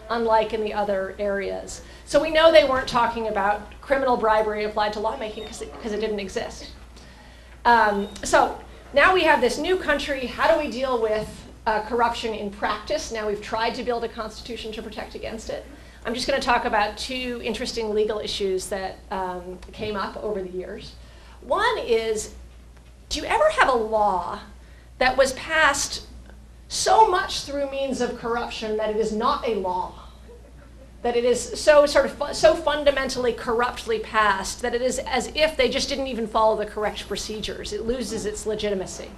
unlike in the other areas. So we know they weren't talking about criminal bribery applied to lawmaking because it didn't exist. So now we have this new country. How do we deal with corruption in practice? Now we've tried to build a constitution to protect against it. I'm just going to talk about two interesting legal issues that came up over the years. One is, do you ever have a law that was passed so much through means of corruption that it is not a law? That it is so fundamentally corruptly passed that it is as if they just didn't even follow the correct procedures. It loses its legitimacy.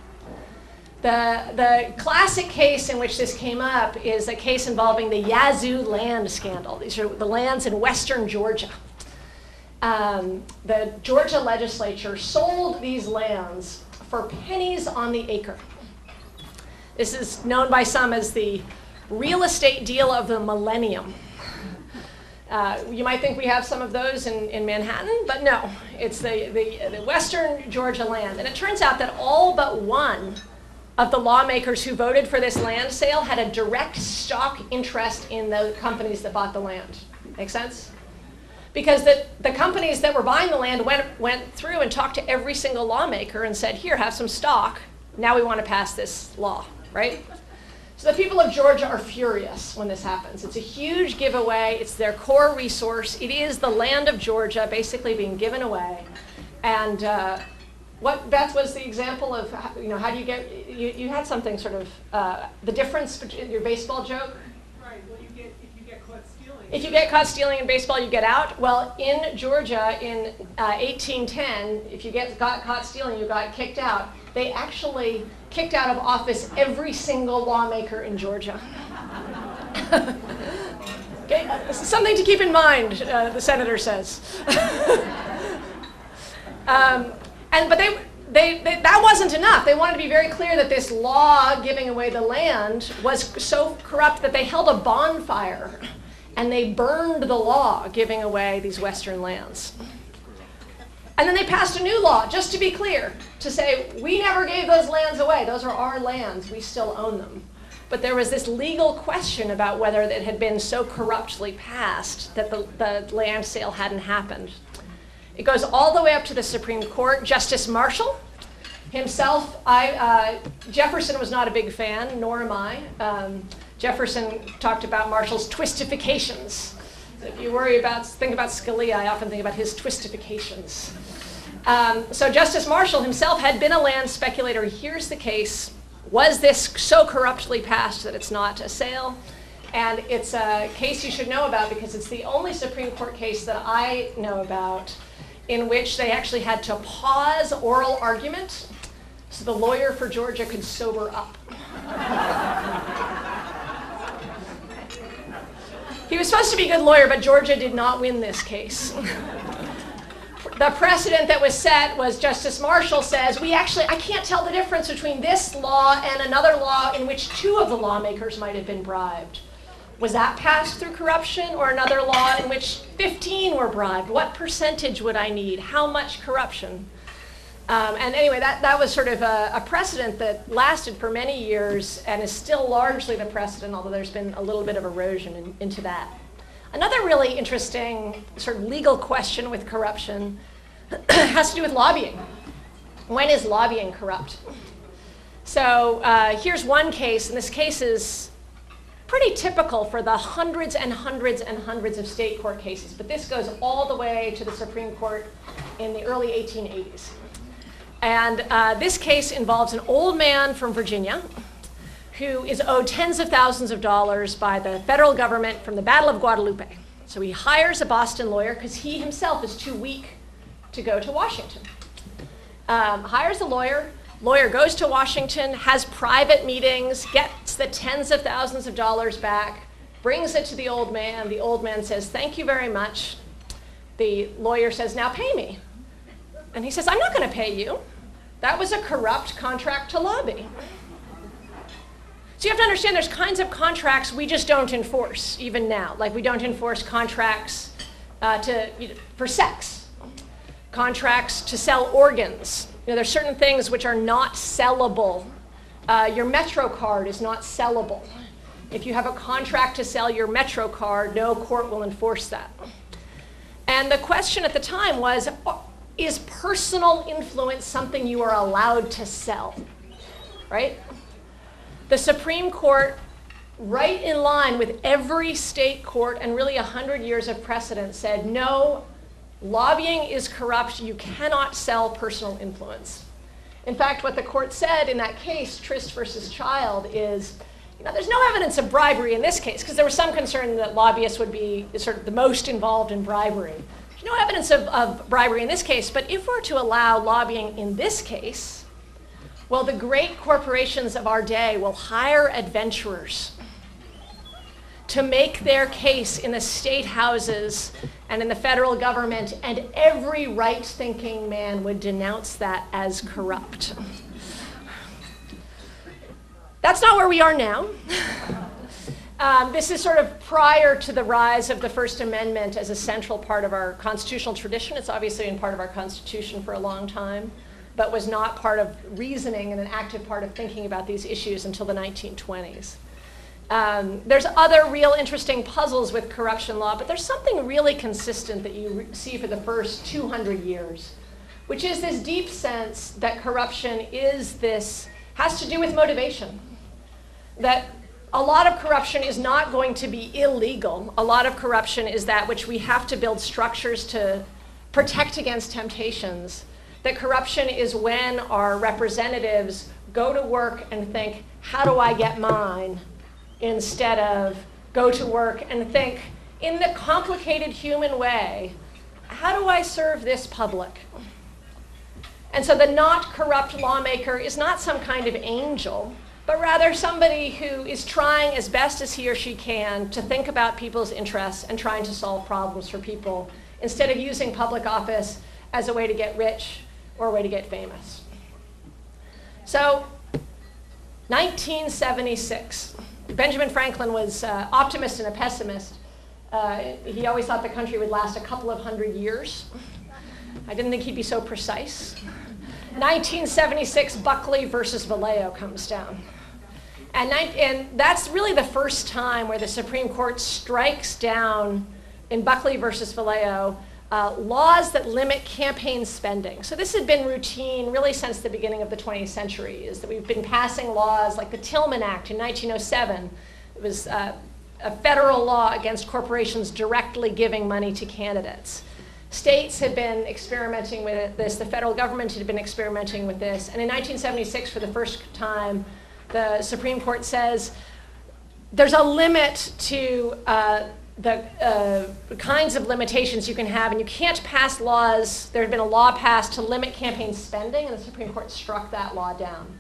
The classic case in which this came up is a case involving the Yazoo land scandal. These are the lands in western Georgia. The Georgia legislature sold these lands for pennies on the acre. This is known by some as the real estate deal of the millennium. You might think we have some of those in Manhattan, but no, it's the western Georgia land. And it turns out that all but one of the lawmakers who voted for this land sale had a direct stock interest in the companies that bought the land. Make sense? Because the companies that were buying the land went through and talked to every single lawmaker and said, here, have some stock. Now we want to pass this law, right? So the people of Georgia are furious when this happens. It's a huge giveaway. It's their core resource. It is the land of Georgia basically being given away. And Beth, was the example of, how do you get, you had something sort of, the difference between your baseball joke? Right, well, if you get caught stealing. If you get caught stealing in baseball, you get out. Well, in Georgia in 1810, if you got caught stealing, you got kicked out. They actually kicked out of office every single lawmaker in Georgia. Okay, something to keep in mind, the senator says. But that wasn't enough. They wanted to be very clear that this law giving away the land was so corrupt that they held a bonfire and they burned the law giving away these Western lands. And then they passed a new law, just to be clear, to say, we never gave those lands away. Those are our lands. We still own them. But there was this legal question about whether it had been so corruptly passed that the land sale hadn't happened. It goes all the way up to the Supreme Court. Justice Marshall himself, Jefferson was not a big fan, nor am I. Jefferson talked about Marshall's twistifications. So if you think about Scalia, I often think about his twistifications. So Justice Marshall himself had been a land speculator. He hears the case. Was this so corruptly passed that it's not a sale? And it's a case you should know about because it's the only Supreme Court case that I know about in which they actually had to pause oral argument so the lawyer for Georgia could sober up. He was supposed to be a good lawyer, but Georgia did not win this case. The precedent that was set was Justice Marshall says, I can't tell the difference between this law and another law in which 2 of the lawmakers might have been bribed. Was that passed through corruption, or another law in which 15 were bribed? What percentage would I need? How much corruption? And anyway, that was sort of a precedent that lasted for many years and is still largely the precedent, although there's been a little bit of erosion into that. Another really interesting sort of legal question with corruption has to do with lobbying. When is lobbying corrupt? So here's one case, and this case is pretty typical for the hundreds and hundreds and hundreds of state court cases, but this goes all the way to the Supreme Court in the early 1880s. And this case involves an old man from Virginia who is owed tens of thousands of dollars by the federal government from the Battle of Guadalupe. So he hires a Boston lawyer because he himself is too weak to go to Washington. Hires a lawyer. Lawyer goes to Washington, has private meetings, gets the tens of thousands of dollars back, brings it to the old man. The old man says, "Thank you very much." The lawyer says, "Now pay me." And he says, "I'm not going to pay you. That was a corrupt contract to lobby." So you have to understand there's kinds of contracts we just don't enforce, even now. Like we don't enforce contracts for sex, contracts to sell organs. There's certain things which are not sellable. Your Metro card is not sellable. If you have a contract to sell your Metro card, no court will enforce that. And the question at the time was, is personal influence something you are allowed to sell, right? The Supreme Court, right in line with every state court and really 100 years of precedent, said, no, lobbying is corrupt. You cannot sell personal influence. In fact, what the court said in that case, Trist versus Child, is, there's no evidence of bribery in this case, because there was some concern that lobbyists would be sort of the most involved in bribery. There's no evidence of bribery in this case, but if we're to allow lobbying in this case, well, the great corporations of our day will hire adventurers to make their case in the state houses and in the federal government, and every right-thinking man would denounce that as corrupt. That's not where we are now. This is sort of prior to the rise of the First Amendment as a central part of our constitutional tradition. It's obviously been part of our Constitution for a long time, but was not part of reasoning and an active part of thinking about these issues until the 1920s. There's other real interesting puzzles with corruption law, but there's something really consistent that you see for the first 200 years, which is this deep sense that corruption has to do with motivation. That a lot of corruption is not going to be illegal. A lot of corruption is that which we have to build structures to protect against temptations that corruption is when our representatives go to work and think, how do I get mine? Instead of go to work and think, in the complicated human way, how do I serve this public? And so the not corrupt lawmaker is not some kind of angel, but rather somebody who is trying as best as he or she can to think about people's interests and trying to solve problems for people instead of using public office as a way to get rich or a way to get famous. So, 1976. Benjamin Franklin was an optimist and a pessimist. He always thought the country would last a couple of 100 years. I didn't think he'd be so precise. 1976, Buckley versus Vallejo comes down. And that's really the first time where the Supreme Court strikes down, in Buckley versus Vallejo, laws that limit campaign spending. So this had been routine really since the beginning of the 20th century, is that we've been passing laws like the Tillman Act in 1907. It was a federal law against corporations directly giving money to candidates. States had been experimenting with this, the federal government had been experimenting with this, and in 1976, for the first time, the Supreme Court says there's a limit to the kinds of limitations you can have, and you can't pass laws. There had been a law passed to limit campaign spending, and the Supreme Court struck that law down.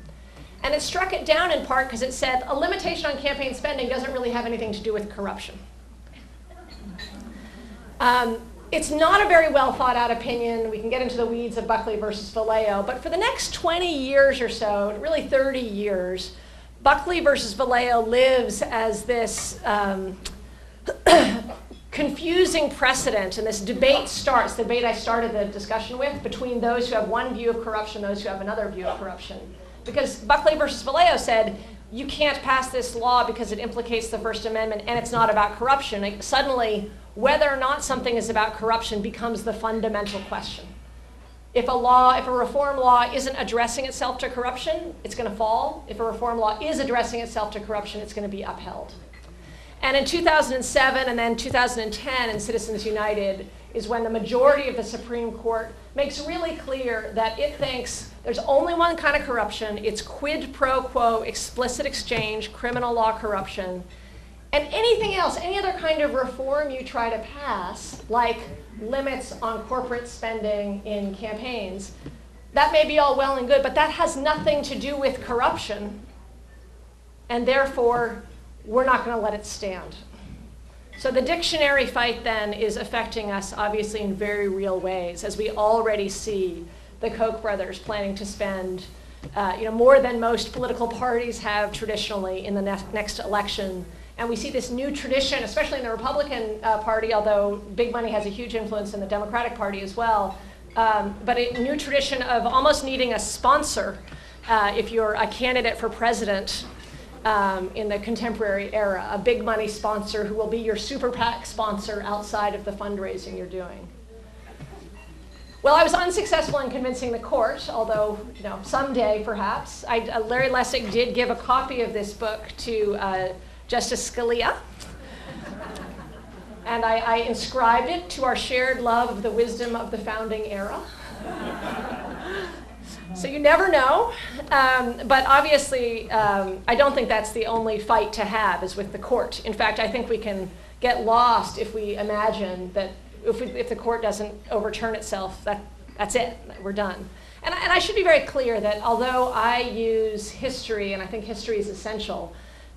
And it struck it down in part because it said a limitation on campaign spending doesn't really have anything to do with corruption. It's not a very well thought out opinion. We can get into the weeds of Buckley versus Vallejo, but for the next 20 years or so, really 30 years, Buckley versus Vallejo lives as this confusing precedent, and this debate starts, the debate I started the discussion with, between those who have one view of corruption and those who have another view of corruption. Because Buckley versus Vallejo said, you can't pass this law because it implicates the First Amendment and it's not about corruption. Like, suddenly, whether or not something is about corruption becomes the fundamental question. If a reform law isn't addressing itself to corruption, it's going to fall. If a reform law is addressing itself to corruption, it's going to be upheld. And in 2007 and then 2010 in Citizens United is when the majority of the Supreme Court makes really clear that it thinks there's only one kind of corruption. It's quid pro quo, explicit exchange, criminal law corruption. And anything else, any other kind of reform you try to pass, like limits on corporate spending in campaigns, that may be all well and good, but that has nothing to do with corruption. And therefore, we're not going to let it stand. So the dictionary fight then is affecting us obviously in very real ways, as we already see the Koch brothers planning to spend more than most political parties have traditionally in the next election. And we see this new tradition, especially in the Republican Party, although big money has a huge influence in the Democratic Party as well, but a new tradition of almost needing a sponsor if you're a candidate for president in the contemporary era, a big money sponsor who will be your super PAC sponsor outside of the fundraising you're doing. Well, I was unsuccessful in convincing the court, although someday perhaps. Larry Lessig did give a copy of this book to Justice Scalia, and I inscribed it to our shared love of the wisdom of the founding era. So you never know, but obviously I don't think that's the only fight to have is with the court. In fact, I think we can get lost if we imagine that if the court doesn't overturn itself, that's it, we're done. And I should be very clear that although I use history, and I think history is essential,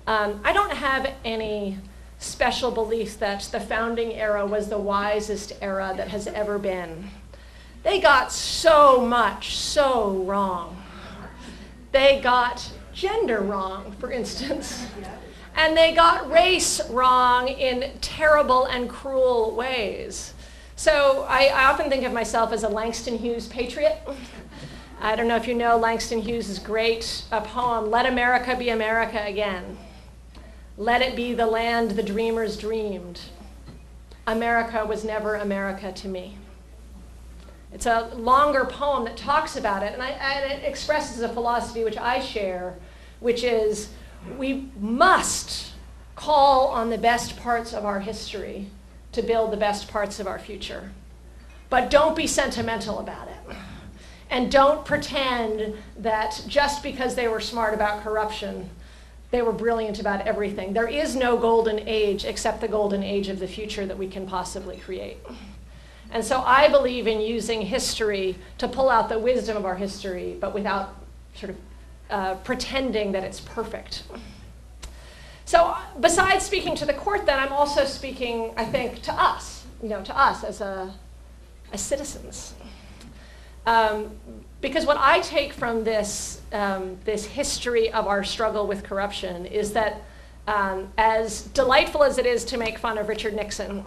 I don't have any special belief that the founding era was the wisest era that has ever been. They got so much so wrong. They got gender wrong, for instance. And they got race wrong in terrible and cruel ways. So I often think of myself as a Langston Hughes patriot. I don't know if you know Langston Hughes' great poem, Let America Be America Again. Let it be the land the dreamers dreamed. America was never America to me. It's a longer poem that talks about it, and it expresses a philosophy which I share, which is we must call on the best parts of our history to build the best parts of our future. But don't be sentimental about it. and don't pretend that just because they were smart about corruption, they were brilliant about everything. There is no golden age except the golden age of the future that we can possibly create. And so I believe in using history to pull out the wisdom of our history, but without sort of pretending that it's perfect. So besides speaking to the court then, I'm also speaking, I think, to us, to us as citizens. Because what I take from this, this history of our struggle with corruption is that as delightful as it is to make fun of Richard Nixon,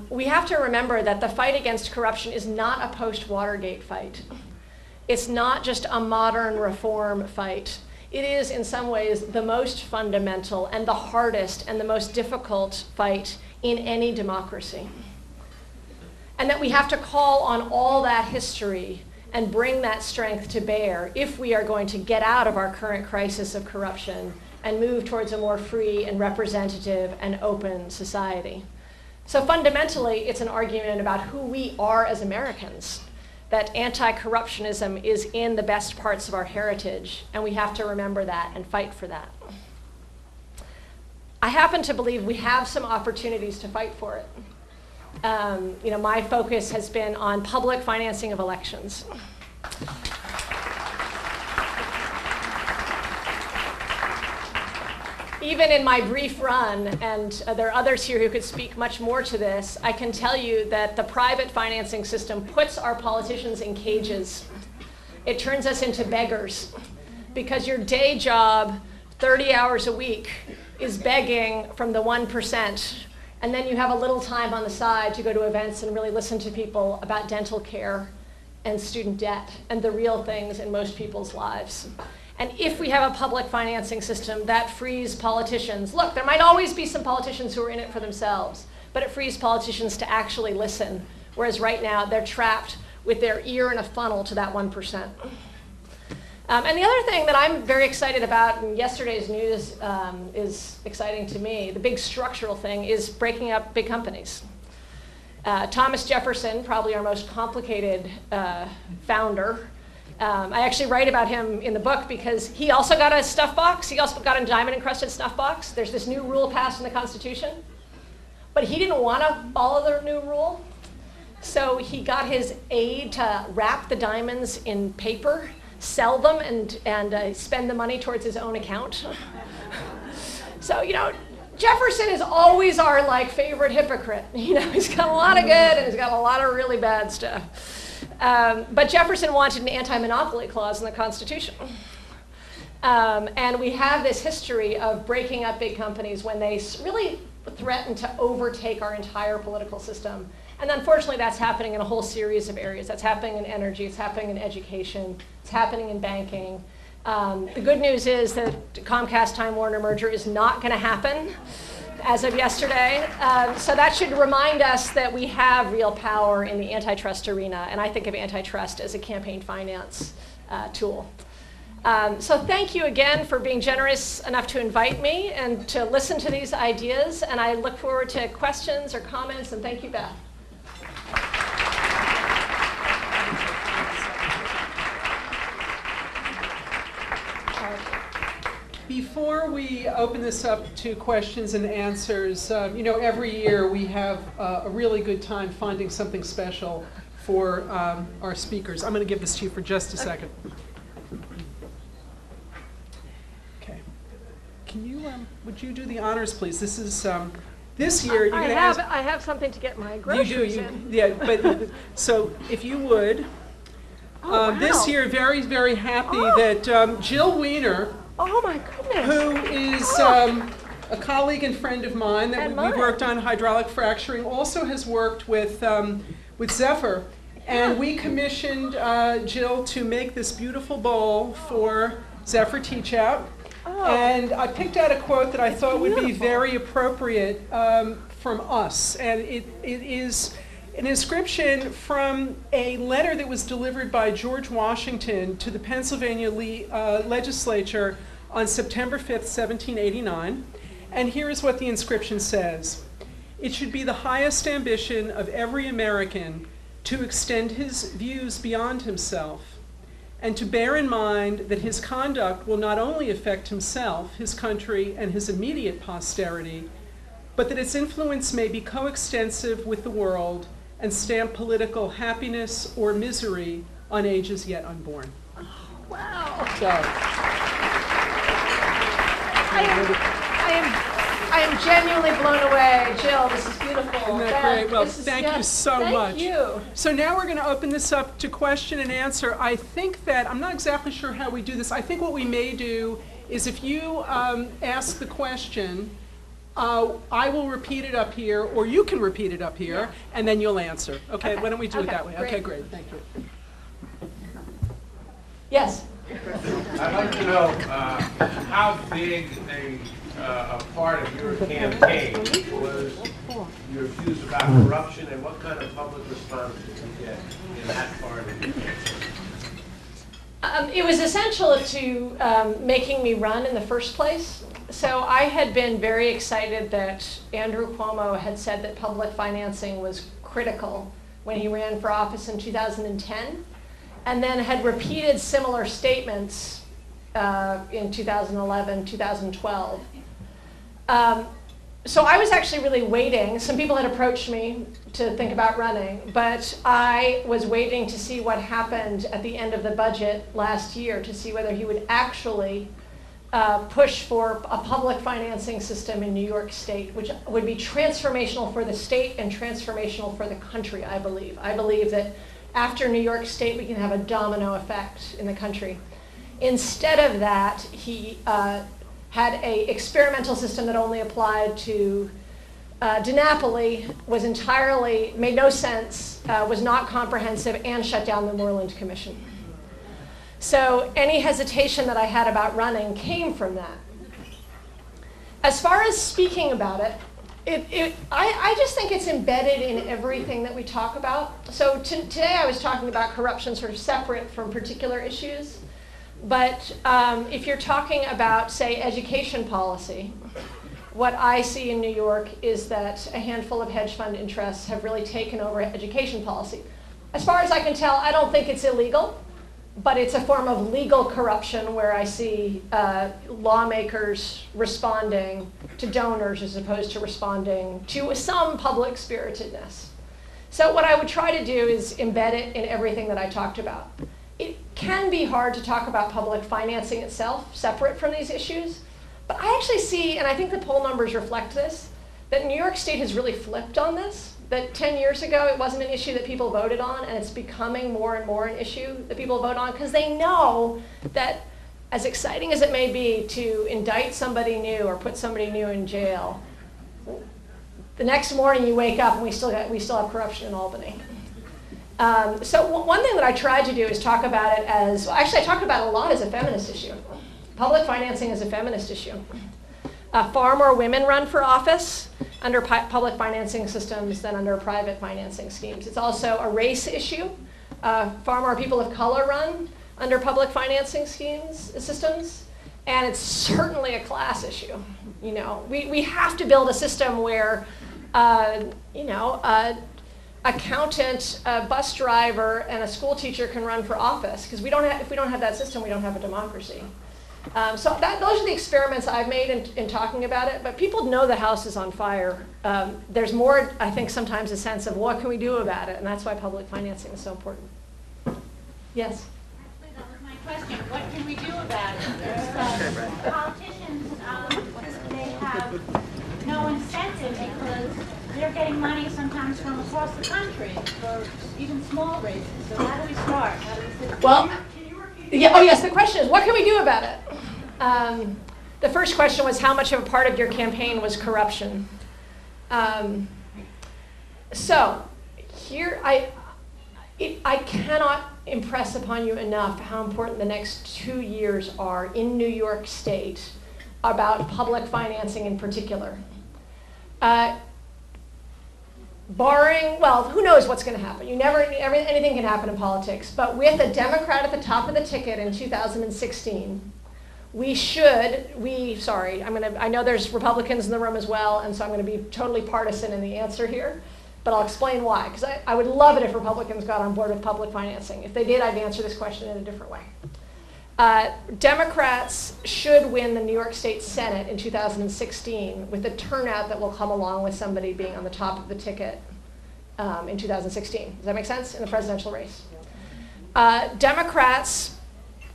we have to remember that the fight against corruption is not a post-Watergate fight. It's not just a modern reform fight. It is, in some ways, the most fundamental and the hardest and the most difficult fight in any democracy. And that we have to call on all that history and bring that strength to bear if we are going to get out of our current crisis of corruption and move towards a more free and representative and open society. So fundamentally, it's an argument about who we are as Americans, that anti-corruptionism is in the best parts of our heritage, and we have to remember that and fight for that. I happen to believe we have some opportunities to fight for it. My focus has been on public financing of elections. Even in my brief run, and there are others here who could speak much more to this, I can tell you that the private financing system puts our politicians in cages. It turns us into beggars, because your day job, 30 hours a week, is begging from the 1%. And then you have a little time on the side to go to events and really listen to people about dental care and student debt and the real things in most people's lives. And if we have a public financing system, that frees politicians. Look, there might always be some politicians who are in it for themselves, but it frees politicians to actually listen, whereas right now they're trapped with their ear in a funnel to that 1%. And the other thing that I'm very excited about, and yesterday's news is exciting to me, the big structural thing is breaking up big companies. Thomas Jefferson, probably our most complicated founder, I actually write about him in the book because he also got a snuff box. He also got a diamond-encrusted snuff box. There's this new rule passed in the Constitution, but he didn't want to follow the new rule, so he got his aide to wrap the diamonds in paper, sell them, and spend the money towards his own account. So, Jefferson is always our favorite hypocrite. He's got a lot of good and he's got a lot of really bad stuff. But Jefferson wanted an anti-monopoly clause in the Constitution. And we have this history of breaking up big companies when they really threaten to overtake our entire political system. And unfortunately, that's happening in a whole series of areas. That's happening in energy, it's happening in education, it's happening in banking. The good news is that Comcast-Time Warner merger is not going to happen as of yesterday. So that should remind us that we have real power in the antitrust arena, and I think of antitrust as a campaign finance tool. So thank you again for being generous enough to invite me and to listen to these ideas, and I look forward to questions or comments, and thank you, Beth. Before we open this up to questions and answers, every year we have a really good time finding something special for our speakers. I'm going to give this to you for just a second. Okay. Can you, would you do the honors, please? This is, this year you're going to ask. I have something to get my groceries in. Yeah, but so if you would. Wow. This year, very, very happy that Jill Weiner, Oh my goodness. who is a colleague and friend of mine that we worked on hydraulic fracturing, also has worked with Zephyr. And we commissioned Jill to make this beautiful bowl for Zephyr Teachout. And I picked out a quote that I thought would be very appropriate from us. And it is an inscription from a letter that was delivered by George Washington to the Pennsylvania legislature on September 5th, 1789. And here is what the inscription says. It should be the highest ambition of every American to extend his views beyond himself, and to bear in mind that his conduct will not only affect himself, his country, and his immediate posterity, but that its influence may be coextensive with the world and stamp political happiness or misery on ages yet unborn. Wow. So, I am genuinely blown away. Jill, this is beautiful. isn't that great? Well, This is thank you just- so much. Thank you. So now we're going to open this up to question and answer. I think that, I'm not exactly sure how we do this. I think what we may do is if you ask the question, I will repeat it up here, or you can repeat it up here, and then you'll answer. Okay, why don't we do it Okay, that way? great. Okay, great, thank you. Yes. I'd like to know how big a part of your campaign was your views about corruption, and what kind of public response did you get in that part of your campaign? It was essential to making me run in the first place. So I had been very excited that Andrew Cuomo had said that public financing was critical when he ran for office in 2010, and then had repeated similar statements in 2011, 2012. So I was actually really waiting. Some people had approached me to think about running, but I was waiting to see what happened at the end of the budget last year to see whether he would actually push for a public financing system in New York State, which would be transformational for the state and transformational for the country, I believe. I believe that after New York State, we can have a domino effect in the country. Instead of that, he had an experimental system that only applied to DiNapoli, was entirely, made no sense, was not comprehensive, and shut down the Moreland Commission. So any hesitation that I had about running came from that. As far as speaking about it, I just think it's embedded in everything that we talk about. So today I was talking about corruption sort of separate from particular issues. But if you're talking about, say, education policy, what I see in New York is that a handful of hedge fund interests have really taken over education policy. As far as I can tell, I don't think it's illegal, but it's a form of legal corruption where I see lawmakers responding to donors as opposed to responding to some public spiritedness. So what I would try to do is embed it in everything that I talked about. It can be hard to talk about public financing itself separate from these issues, but I actually see, and I think the poll numbers reflect this, that New York State has really flipped on this, that 10 years ago it wasn't an issue that people voted on, and it's becoming more and more an issue that people vote on because they know that as exciting as it may be to indict somebody new or put somebody new in jail, the next morning you wake up and we still have corruption in Albany. So one thing that I tried to do is talk about it as, well, actually I talked about it a lot as a feminist issue. Public financing is a feminist issue. Far more women run for office under public financing systems than under private financing schemes. It's also a race issue. Far more people of color run under public financing systems. And it's certainly a class issue. You know, we have to build a system where, accountant, a bus driver, and a school teacher can run for office. Because if we don't have that system, we don't have a democracy. So those are the experiments I've made in talking about it. But people know the house is on fire. There's more, I think, sometimes a sense of what can we do about it, and that's why public financing is so important. Yes. Actually, that was my question. What can we do about it? Politicians, they have no incentive because they're getting money sometimes from across the country for even small races. So how do we start? How do we sit? Well, yeah, oh yes, the question is, what can we do about it? The first question was, how much of a part of your campaign was corruption? So here, I cannot impress upon you enough how important the next 2 years are in New York State about public financing in particular. Barring, well, who knows what's going to happen? Anything can happen in politics. But with a Democrat at the top of the ticket in 2016, I know there's Republicans in the room as well, and so I'm going to be totally partisan in the answer here. But I'll explain why, because I would love it if Republicans got on board with public financing. If they did, I'd answer this question in a different way. Democrats should win the New York State Senate in 2016 with the turnout that will come along with somebody being on the top of the ticket in 2016. Does that make sense? In the presidential race. Democrats,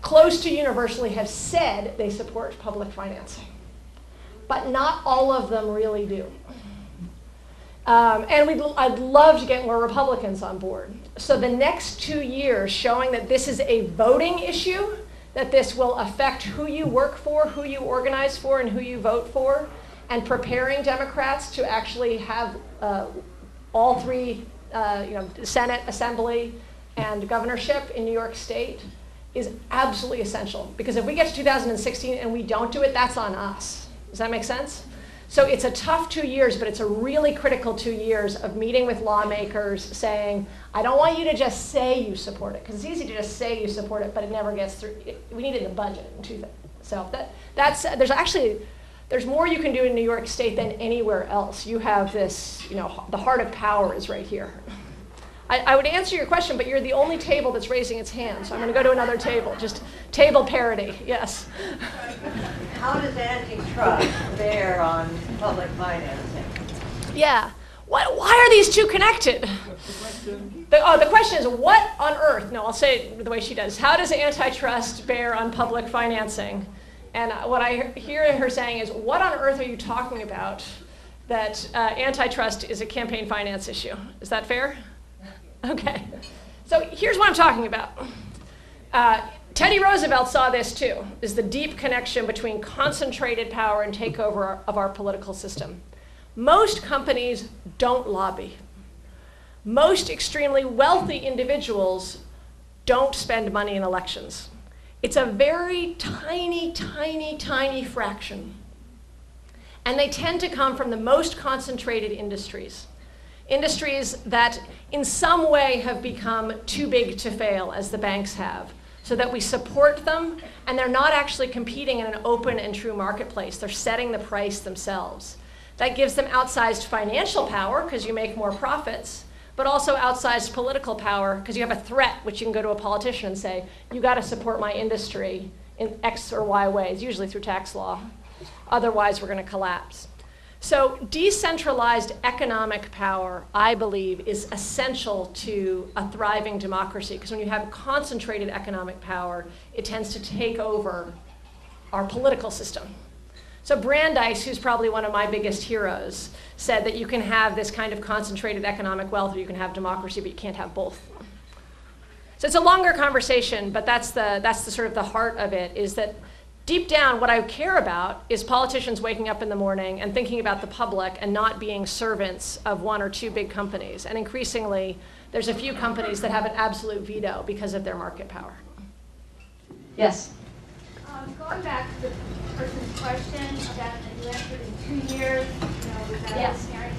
close to universally, have said they support public financing. But not all of them really do. And I'd love to get more Republicans on board. So the next 2 years showing that this is a voting issue, that this will affect who you work for, who you organize for, and who you vote for, and preparing Democrats to actually have all three, Senate, Assembly, and governorship in New York State is absolutely essential. Because if we get to 2016 and we don't do it, that's on us. Does that make sense? So it's a tough 2 years, but it's a really critical 2 years of meeting with lawmakers saying, I don't want you to just say you support it, because it's easy to just say you support it, but it never gets through. We need it in the budget. So there's more you can do in New York State than anywhere else. You have this, the heart of power is right here. I would answer your question, but you're the only table that's raising its hand, so I'm going to go to another table. Just table parity, yes. How does antitrust bear on public financing? Yeah. Why are these two connected? The question is, what on earth? No, I'll say it the way she does. How does antitrust bear on public financing? And what I hear her saying is, what on earth are you talking about that antitrust is a campaign finance issue? Is that fair? Okay. So here's what I'm talking about. Teddy Roosevelt saw this too, is the deep connection between concentrated power and takeover of our political system. Most companies don't lobby. Most extremely wealthy individuals don't spend money in elections. It's a very tiny, tiny, tiny fraction. And they tend to come from the most concentrated industries. Industries that in some way have become too big to fail, as the banks have, so that we support them, and they're not actually competing in an open and true marketplace. They're setting the price themselves. That gives them outsized financial power, because you make more profits, but also outsized political power, because you have a threat, which you can go to a politician and say, you got to support my industry in X or Y ways, usually through tax law. Otherwise, we're going to collapse. So decentralized economic power, I believe, is essential to a thriving democracy, because when you have concentrated economic power, it tends to take over our political system. So Brandeis, who's probably one of my biggest heroes, said that you can have this kind of concentrated economic wealth, or you can have democracy, but you can't have both. So it's a longer conversation, but that's the sort of the heart of it, is that deep down, what I care about is politicians waking up in the morning and thinking about the public and not being servants of one or two big companies. And increasingly, there's a few companies that have an absolute veto because of their market power. Yes? Going back to the person's question about you answered in 2 years, without Yes. hearing,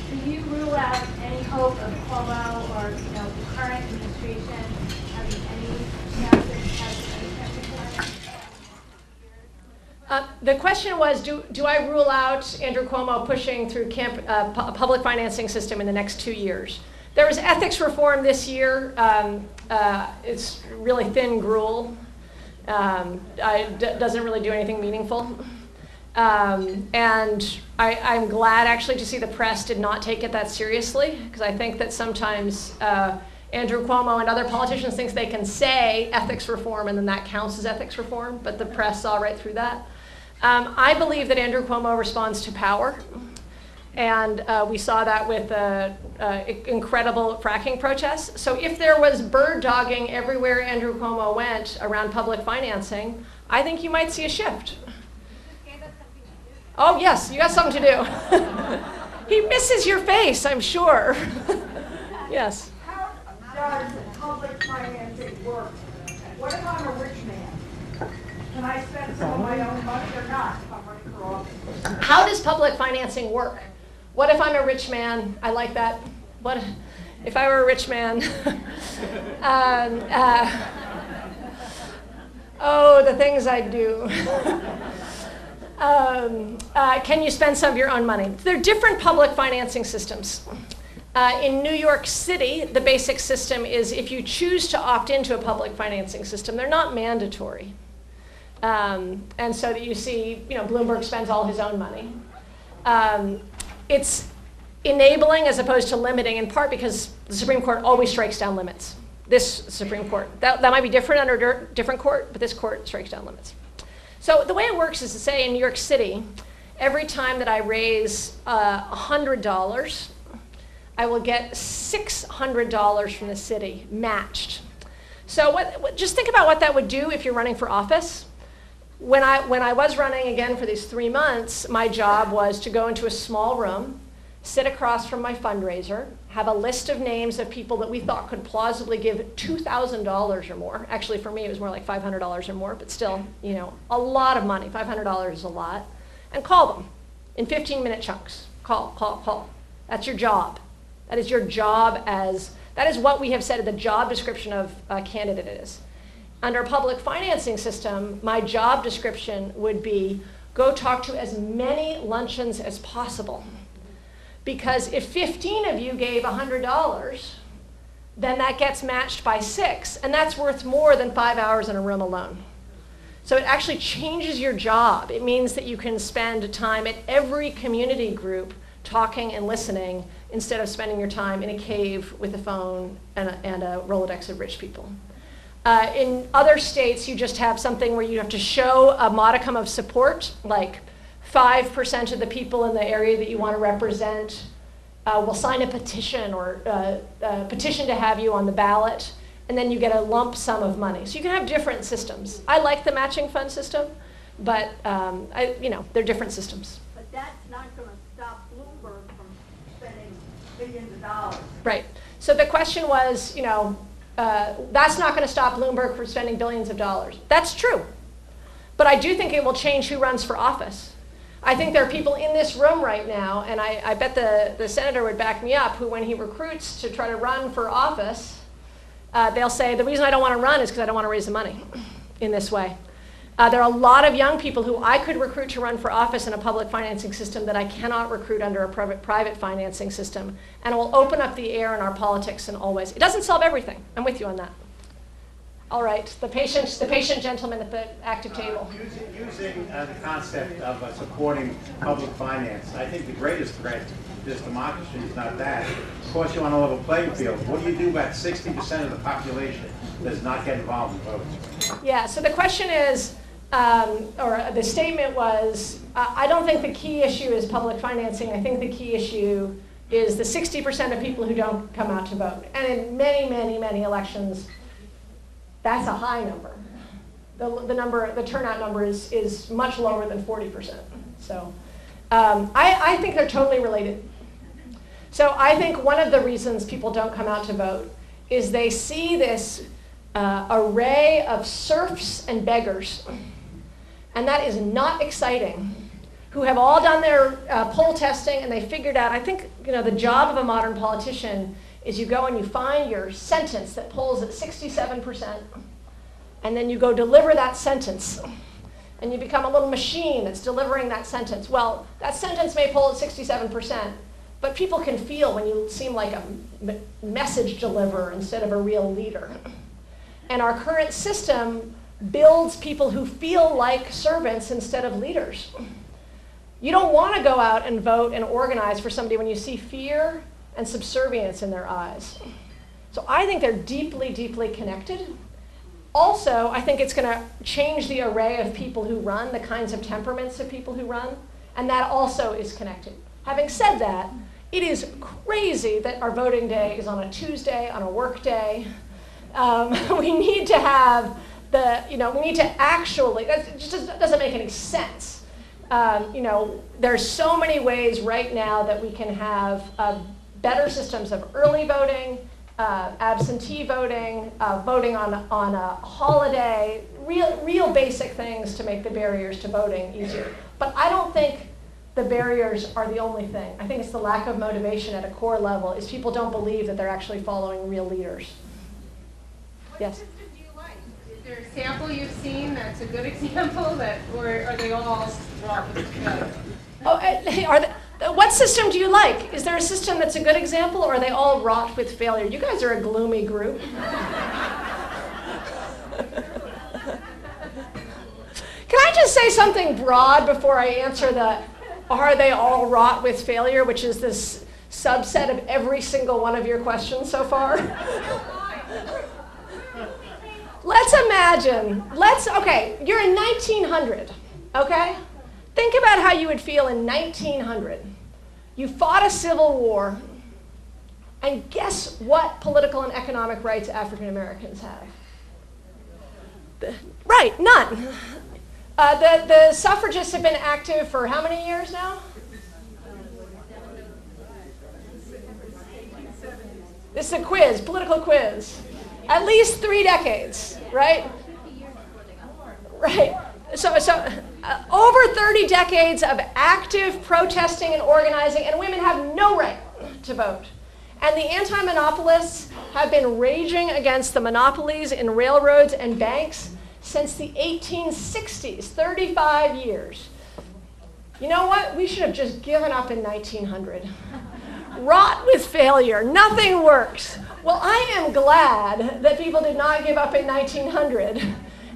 do you rule out any hope of Cuomo or, the current administration having any chance of having any temporary? The question was, do I rule out Andrew Cuomo pushing through public financing system in the next 2 years? There was ethics reform this year. It's really thin gruel. Doesn't really do anything meaningful. And I'm glad actually to see the press did not take it that seriously, because I think that sometimes Andrew Cuomo and other politicians think they can say ethics reform and then that counts as ethics reform, but the press saw right through that. I believe that Andrew Cuomo responds to power, and we saw that with incredible fracking protests. So if there was bird dogging everywhere Andrew Cuomo went around public financing, I think you might see a shift. Oh yes, you got something to do. He misses your face, I'm sure. Yes. How does public financing work? What if I'm a rich man? Can I spend some of my own money or not if I'm running for office? How does public financing work? What if I'm a rich man? I like that. What if I were a rich man? The things I'd do. Can you spend some of your own money? There are different public financing systems. In New York City, the basic system is if you choose to opt into a public financing system, they're not mandatory. And so that you see, Bloomberg spends all his own money. It's enabling as opposed to limiting, in part because the Supreme Court always strikes down limits. This Supreme Court. That might be different under a different court, but this court strikes down limits. So the way it works is to say in New York City, every time that I raise $100, I will get $600 from the city matched. So just think about what that would do if you're running for office. When I was running again for these 3 months, my job was to go into a small room, sit across from my fundraiser, have a list of names of people that we thought could plausibly give $2,000 or more. Actually, for me, it was more like $500 or more, but still, a lot of money. $500 is a lot. And call them in 15-minute chunks. Call. That's your job. That is your job that is what we have said the job description of a candidate is. Under a public financing system, my job description would be go talk to as many luncheons as possible. Because if 15 of you gave $100, then that gets matched by 6, and that's worth more than 5 hours in a room alone. So it actually changes your job. It means that you can spend time at every community group talking and listening instead of spending your time in a cave with a phone and a Rolodex of rich people. In other states, you just have something where you have to show a modicum of support, like 5% of the people in the area that you want to represent will sign a petition or a petition to have you on the ballot, and then you get a lump sum of money. So you can have different systems. I like the matching fund system, but they're different systems. But that's not going to stop Bloomberg from spending billions of dollars. Right. So the question was, that's not going to stop Bloomberg from spending billions of dollars. That's true. But I do think it will change who runs for office. I think there are people in this room right now, and I bet the senator would back me up, who when he recruits to try to run for office, they'll say, the reason I don't want to run is because I don't want to raise the money in this way. There are a lot of young people who I could recruit to run for office in a public financing system that I cannot recruit under a private financing system, and it will open up the air in our politics in all ways. It doesn't solve everything. I'm with you on that. All right, the patient gentleman at the active table. Using the concept of supporting public finance, I think the greatest threat to this democracy is not that. Of course, you want a level playing field. What do you do about 60% of the population that does not get involved in voting? Yeah, so the question is, or the statement was, I don't think the key issue is public financing. I think the key issue is the 60% of people who don't come out to vote. And in many, many, many elections, that's a high number. The turnout number is much lower than 40%. So I think they're totally related. So I think one of the reasons people don't come out to vote is they see this array of serfs and beggars, and that is not exciting, who have all done their poll testing and they figured out, I think the job of a modern politician is you go and you find your sentence that polls at 67%, and then you go deliver that sentence, and you become a little machine that's delivering that sentence. Well, that sentence may poll at 67%, but people can feel when you seem like a message deliverer instead of a real leader. And our current system builds people who feel like servants instead of leaders. You don't want to go out and vote and organize for somebody when you see fear and subservience in their eyes. So I think they're deeply, deeply connected. Also, I think it's going to change the array of people who run, the kinds of temperaments of people who run, and that also is connected. Having said that, it is crazy that our voting day is on a Tuesday, on a work day. We need to have we need to actually, that just doesn't make any sense. There's so many ways right now that we can have better systems of early voting, absentee voting, voting on a holiday, real basic things to make the barriers to voting easier. But I don't think the barriers are the only thing. I think it's the lack of motivation at a core level, is people don't believe that they're actually following real leaders. Yes? What system do you like? Is there a sample you've seen that's a good example, or are they all wrong? What system do you like? Is there a system that's a good example, or are they all wrought with failure? You guys are a gloomy group. Can I just say something broad before I answer the are they all wrought with failure, which is this subset of every single one of your questions so far? Let's imagine, okay, you're in 1900, okay? Think about how you would feel in 1900. You fought a civil war, and guess what political and economic rights African Americans have? Right, none. The suffragists have been active for how many years now? This is a quiz, political quiz. At least 3 decades, right? Right. So over 30 decades of active protesting and organizing, and women have no right to vote. And the anti-monopolists have been raging against the monopolies in railroads and banks since the 1860s, 35 years. You know what? We should have just given up in 1900. Wrought with failure. Nothing works. Well, I am glad that people did not give up in 1900.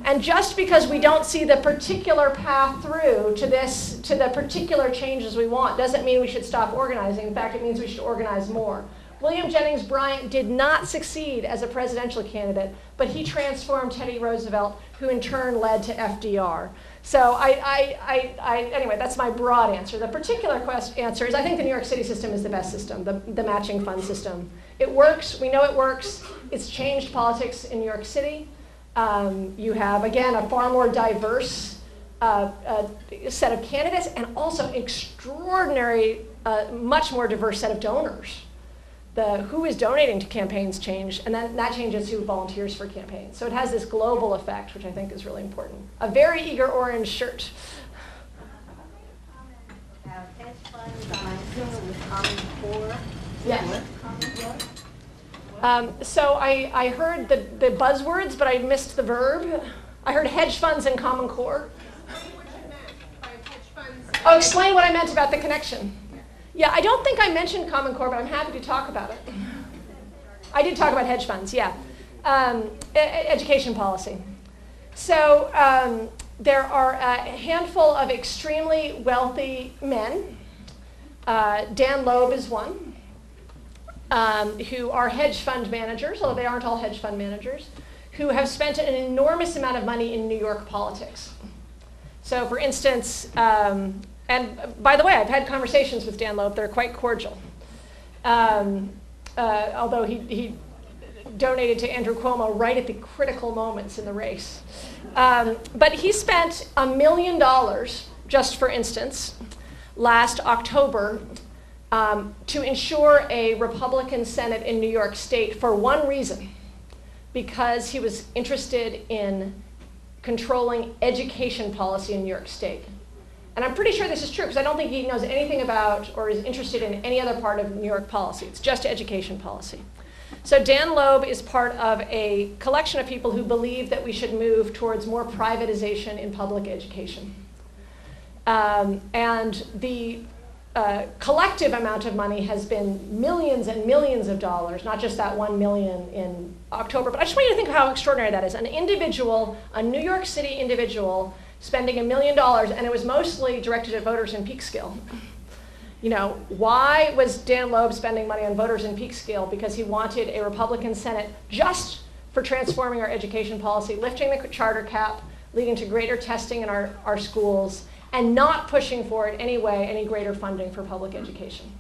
And just because we don't see the particular path through to the particular changes we want, doesn't mean we should stop organizing. In fact, it means we should organize more. William Jennings Bryan did not succeed as a presidential candidate, but he transformed Teddy Roosevelt, who in turn led to FDR. So anyway, that's my broad answer. The particular answer is I think the New York City system is the best system, the matching fund system. It works. We know it works. It's changed politics in New York City. You have, again, a far more diverse set of candidates and also extraordinary, much more diverse set of donors. Who is donating to campaigns change, and then that changes who volunteers for campaigns. So it has this global effect, which I think is really important. A very eager orange shirt. Hedge funds, I assume, with Common Core. Yes. So I heard the buzzwords, but I missed the verb. I heard hedge funds and Common Core. Oh, explain what I meant about the connection. Yeah, I don't think I mentioned Common Core, but I'm happy to talk about it. I did talk about hedge funds, yeah. Education policy. So there are a handful of extremely wealthy men. Dan Loeb is one, who are hedge fund managers, although they aren't all hedge fund managers, who have spent an enormous amount of money in New York politics. So for instance, and by the way, I've had conversations with Dan Loeb. They're quite cordial. Although he donated to Andrew Cuomo right at the critical moments in the race. But he spent $1 million, just for instance, last October to ensure a Republican Senate in New York State for one reason, because he was interested in controlling education policy in New York State. And I'm pretty sure this is true because I don't think he knows anything about or is interested in any other part of New York policy. It's just education policy. So Dan Loeb is part of a collection of people who believe that we should move towards more privatization in public education. And the collective amount of money has been millions and millions of dollars, not just that 1 million in October. But I just want you to think of how extraordinary that is. An individual, a New York City individual, spending $1 million, and it was mostly directed at voters in Peekskill. You know, why was Dan Loeb spending money on voters in Peekskill? Because he wanted a Republican Senate just for transforming our education policy, lifting the charter cap, leading to greater testing in our schools, and not pushing for it anyway any greater funding for public education.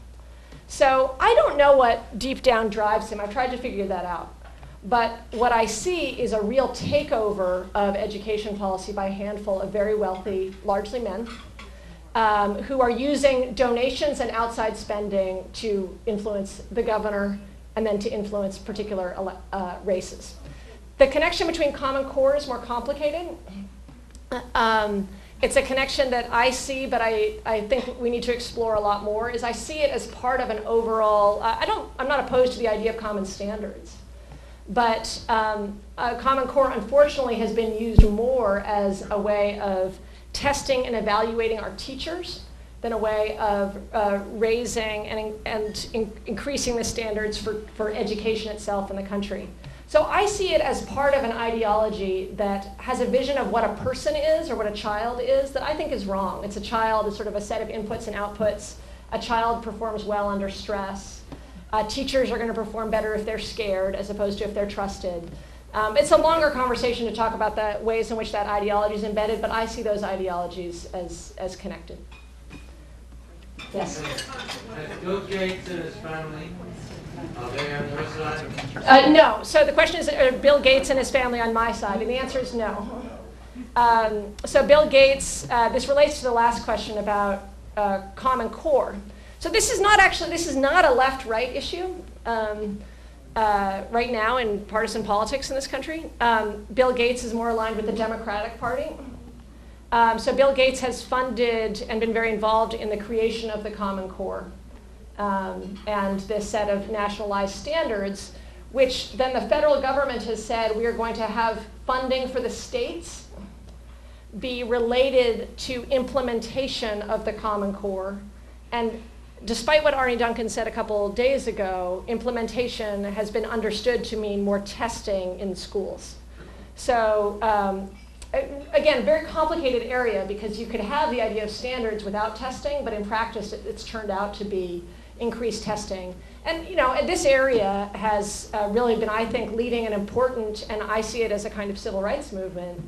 So I don't know what deep down drives him. I've tried to figure that out. But what I see is a real takeover of education policy by a handful of very wealthy, largely men, who are using donations and outside spending to influence the governor and then to influence particular races. The connection between Common Core is more complicated. It's a connection that I see, but I think we need to explore a lot more, is I see it as part of an overall, I'm not opposed to the idea of common standards. But Common Core, unfortunately, has been used more as a way of testing and evaluating our teachers than a way of raising and increasing the standards for education itself in the country. So I see it as part of an ideology that has a vision of what a person is or what a child is that I think is wrong. It's a child, it's sort of a set of inputs and outputs. A child performs well under stress. Teachers are going to perform better if they're scared as opposed to if they're trusted. It's a longer conversation to talk about the ways in which that ideology is embedded, but I see those ideologies as connected. Yes? Bill Gates and his family, are they on your side? No. So the question is, are Bill Gates and his family on my side? And the answer is no. So Bill Gates, this relates to the last question about Common Core. So this is not a left-right issue right now in partisan politics in this country. Bill Gates is more aligned with the Democratic Party. So Bill Gates has funded and been very involved in the creation of the Common Core and this set of nationalized standards, which then the federal government has said we are going to have funding for the states be related to implementation of the Common Core. And despite what Arne Duncan said a couple days ago, implementation has been understood to mean more testing in schools. So again, very complicated area because you could have the idea of standards without testing, but in practice it's turned out to be increased testing. And this area has really been, I think, leading an important, and I see it as a kind of civil rights movement,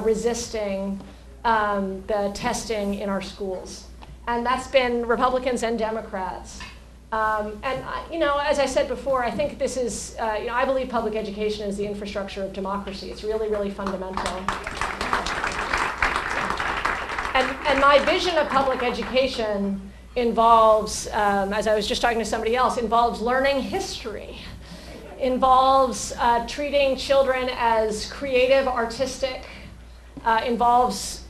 resisting the testing in our schools. And that's been Republicans and Democrats. As I said before, I think this is, I believe public education is the infrastructure of democracy. It's really, really fundamental. And my vision of public education involves, as I was just talking to somebody else, involves learning history, involves treating children as creative, artistic, involves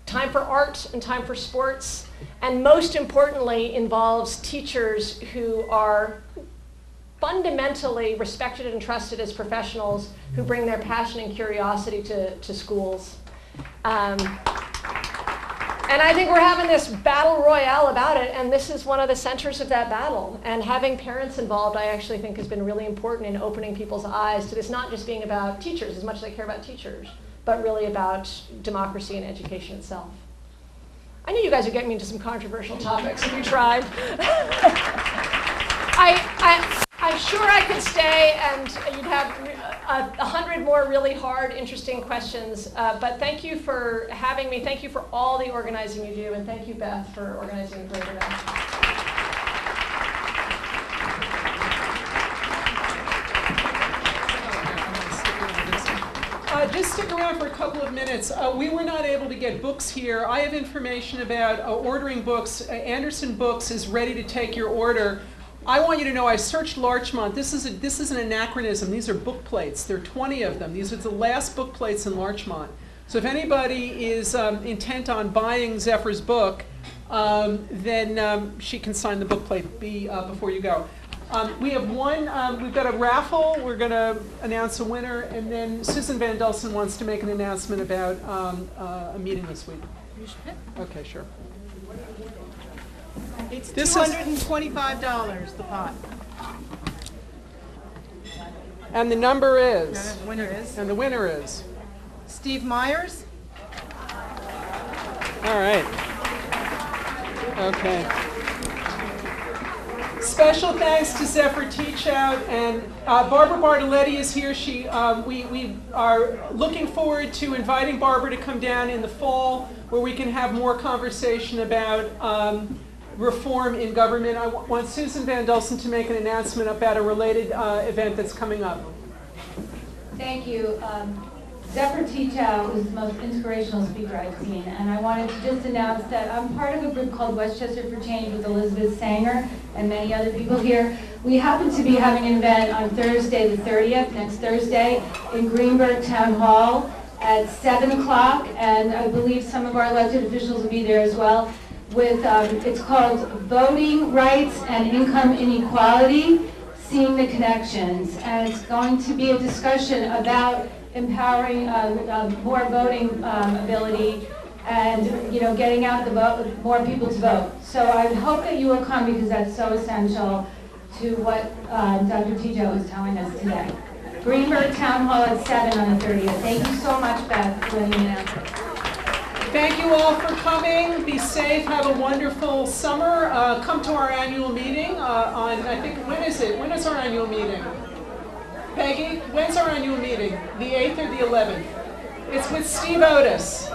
time for art and time for sports, and most importantly involves teachers who are fundamentally respected and trusted as professionals who bring their passion and curiosity to schools. And I think we're having this battle royale about it, and this is one of the centers of that battle. And having parents involved, I actually think, has been really important in opening people's eyes to this not just being about teachers, as much as I care about teachers, but really about democracy and education itself. I knew you guys would get me into some controversial topics if you tried. I'm sure I could stay and you'd have 100 more really hard, interesting questions. But thank you for having me. Thank you for all the organizing you do. And thank you, Beth, for organizing the great event. Just stick around for a couple of minutes. We were not able to get books here. I have information about ordering books. Anderson Books is ready to take your order. I want you to know I searched Larchmont. This is an anachronism. These are book plates. There are 20 of them. These are the last book plates in Larchmont. So if anybody is intent on buying Zephyr's book, then she can sign the book plate before you go. We have we've got a raffle. We're going to announce a winner, and then Susan Van Dulsen wants to make an announcement about a meeting this week. Okay, sure. It's $225, the pot. And the number is? And the winner is? And the winner is? Steve Myers. All right. Okay. Special thanks to Zephyr Teachout, and Barbara Bartoletti is here. We are looking forward to inviting Barbara to come down in the fall where we can have more conversation about reform in government. I want Susan Van Dulsen to make an announcement about a related event that's coming up. Thank you. Zephyr Teachout was the most inspirational speaker I've seen, and I wanted to just announce that I'm part of a group called Westchester for Change with Elizabeth Sanger and many other people here. We happen to be having an event on Thursday the 30th, next Thursday, in Greenberg Town Hall at 7 o'clock, and I believe some of our elected officials will be there as well, with, it's called Voting Rights and Income Inequality, Seeing the Connections, and it's going to be a discussion about empowering more voting ability and, you know, getting out the vote, more people to vote. So I would hope that you will come because that's so essential to what Dr. Teachout was telling us today. Greenberg Town Hall at 7 on the 30th. Thank you so much, Beth, for letting me announce it. Thank you all for coming. Be safe. Have a wonderful summer. Come to our annual meeting on, I think, when is it? When is our annual meeting? Peggy, when's our annual meeting? The 8th or the 11th? It's with Steve Otis.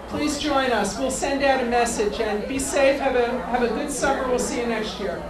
Please join us. We'll send out a message and be safe. Have a good summer. We'll see you next year.